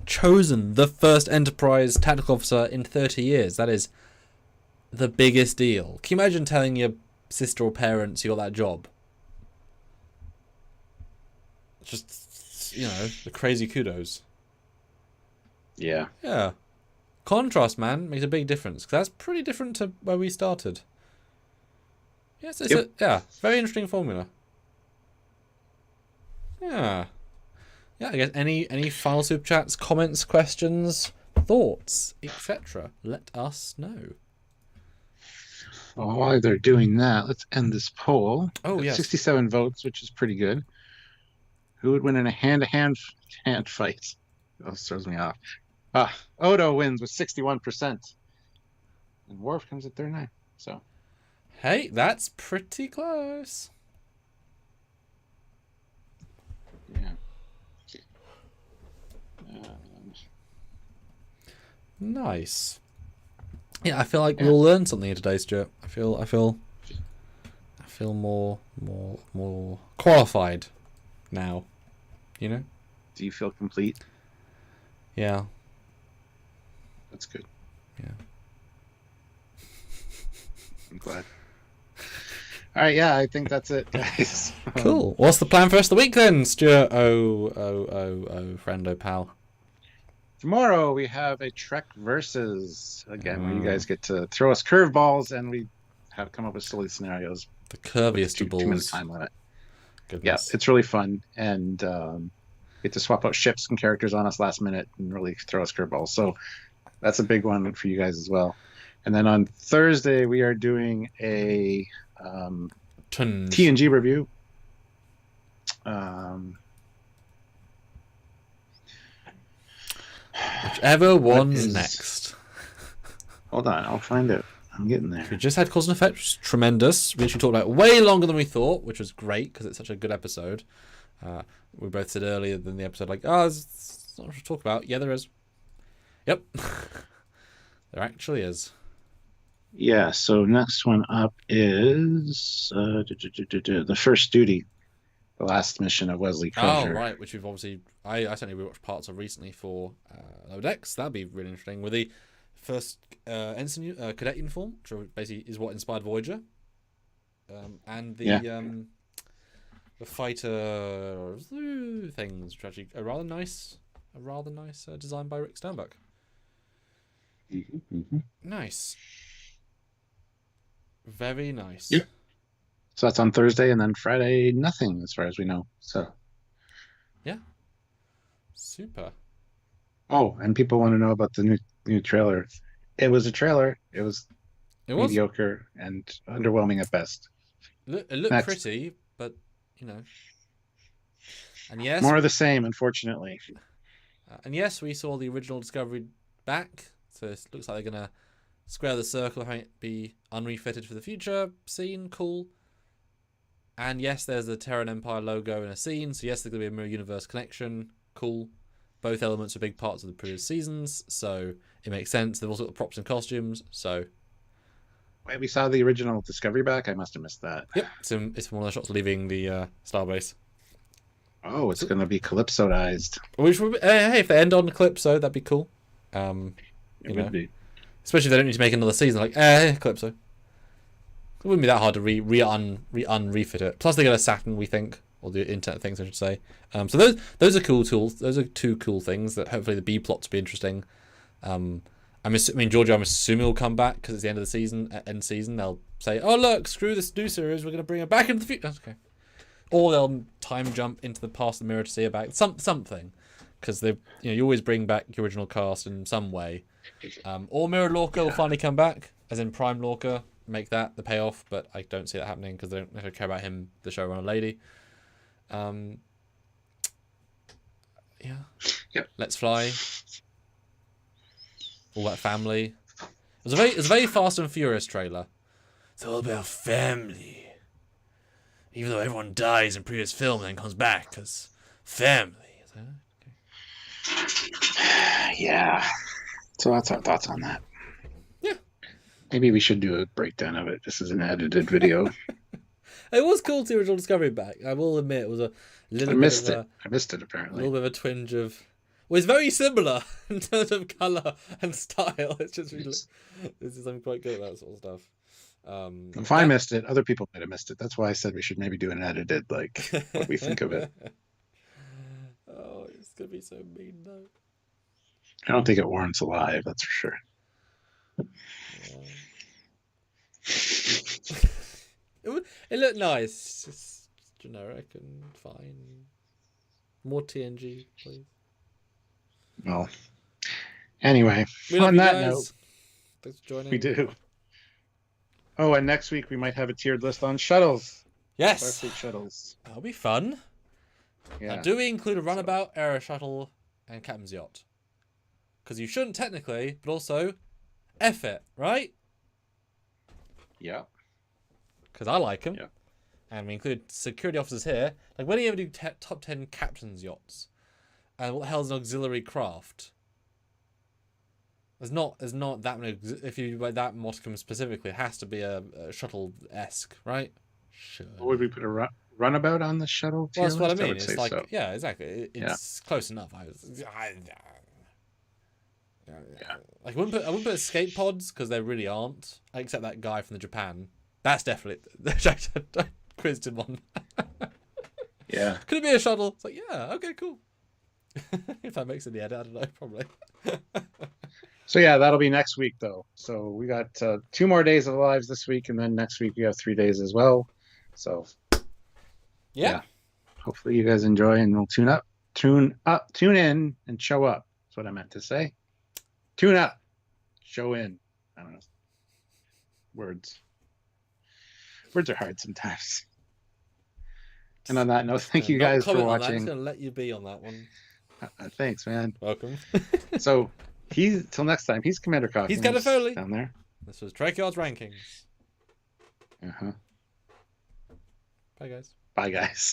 Chosen the first Enterprise tactical officer in 30 years. That is the biggest deal. Can you imagine telling your sister or parents you got that job? Just, you know, the crazy kudos. Yeah. Yeah. Contrast, man, makes a big difference. 'Cause that's pretty different to where we started. Yes, it's Yep. a very interesting formula. Yeah. Yeah, I guess any final super chats, comments, questions, thoughts, etc. Let us know. Well, while they're doing that, let's end this poll. Oh, Got yes. 67 votes, which is pretty good. Who would win in a hand-to-hand fight? Oh, this throws me off. Odo wins with 61%. And Worf comes at 39. So Hey, that's pretty close. yeah. Nice. Yeah, I feel like we'll learn something today, Stuart. I feel more qualified now. You know? Do you feel complete? Yeah. That's good. Yeah. I'm glad. All right, yeah, I think that's it, guys. Cool. What's the plan for the rest of the week then, Stuart? Friendo pal. Tomorrow we have a Trek versus again, where you guys get to throw us curveballs, and we have come up with silly scenarios. The curviest Two of balls. minute time limit. Goodness. Yeah, it's really fun, and get to swap out ships and characters on us last minute and really throw us curveballs. So that's a big one for you guys as well. And then on Thursday we are doing a TNG review. Whichever one's next. Hold on, I'll find it. I'm getting there. We just had Cause and Effect, which was tremendous. We actually talked about it way longer than we thought, which was great because it's such a good episode. We both said earlier than the episode, like, there's not much to talk about. Yeah, there is. Yep. There actually is. Yeah, so next one up is the First Duty, the last mission of Wesley Crusher. Oh, right, which we've obviously... I certainly rewatched parts of recently for Lower Decks. That'd be really interesting. With the first ensign cadet uniform, which basically is what inspired Voyager. And the fighter things, which actually a rather nice design by Rick Sternberg. Mm-hmm. Nice. Very nice. Yep. So that's on Thursday, and then Friday, nothing as far as we know. So. Yeah. Super. Oh, and people want to know about the new trailer. It was a trailer. It was mediocre and underwhelming at best. It looked pretty, but you know. And yes, more of the same, unfortunately. And yes, we saw the original Discovery back, so it looks like they're gonna square the circle, having it be unrefitted for the future. Scene, cool. And yes, there's the Terran Empire logo in a scene, so yes, there's gonna be a mirror universe connection. Cool. Both elements are big parts of the previous seasons, so it makes sense. They've also got the props and costumes, so. Wait, we saw the original Discovery back? I must have missed that. Yep, it's one of the shots leaving the starbase. Oh, it's going to be Calypso-ized. Which would be, hey, if they end on Calypso, that'd be cool. It would be. Especially if they don't need to make another season, like, Calypso. It wouldn't be that hard to refit it. Plus, they got a Saturn, we think, or the internet things, I should say. So those are cool tools. Those are two cool things that hopefully the B plots will be interesting. Georgia, I'm assuming will come back because it's the end of the season. End season, they'll say, "Oh look, screw this new series. We're going to bring it back into the future." That's okay. Or they'll time jump into the past of the mirror to see it back. Something, because you always bring back your original cast in some way. Or Mirror Lorca will finally come back, as in Prime Lorca, make that the payoff. But I don't see that happening because they don't care about him, the showrunner lady. Yeah. Yep. Let's Fly. All that family. It was a very Fast and Furious trailer. It's all about family. Even though everyone dies in previous film and then comes back as family. Okay. Yeah. So that's our thoughts on that. Yeah. Maybe we should do a breakdown of it. This is an edited video. It was cool to see Original Discovery back. I will admit it was a little I missed bit it. I missed it apparently. A little bit of a twinge of. Well, it's very similar in terms of colour and style. It's just really. I'm quite good at that sort of stuff. If I missed it, other people might have missed it. That's why I said we should maybe do an edited, like what we think of it. Oh, it's gonna be so mean though. I don't think it warrants a live, that's for sure. It looked nice. Just generic and fine. More TNG, please. Well, anyway, on that note, thanks for joining. We do. Oh, and next week we might have a tiered list on shuttles. Yes. Starfleet shuttles. That'll be fun. Yeah. Now, do we include a runabout, aero shuttle, and captain's yacht? Because you shouldn't technically, but also, F it, right? Yeah. Because I like them. Yeah. And we include security officers here. Like, when do you ever do top 10 captain's yachts? And what the hell's an auxiliary craft? There's not that many. If you by that modicum specifically, it has to be a shuttle-esque, right? Sure. Would we put a runabout on the shuttle? Well, that's what I list? mean. Would It's say like, so. yeah, exactly. It's close enough. Like, I wouldn't put escape pods because they really aren't. Except that guy from the Japan. That's definitely I quizzed him on. Yeah. Could it be a shuttle? It's like, yeah, okay, cool. If that makes it in the edit, I don't know, probably. So yeah, that'll be next week though. So we got 2 more days of lives this week, and then next week we have 3 days as well. So yeah. Hopefully you guys enjoy, and we'll tune in, and show up. That's what I meant to say. Tune up, show in. I don't know. Words are hard sometimes. And on that note, thank you guys for watching. I'm just gonna let you be on that one. Thanks, man. Welcome. So till next time. He's Commander Cox. He's Captain Foley down there. This was Trekyards Rankings. Uh-huh. Bye, guys. Bye, guys.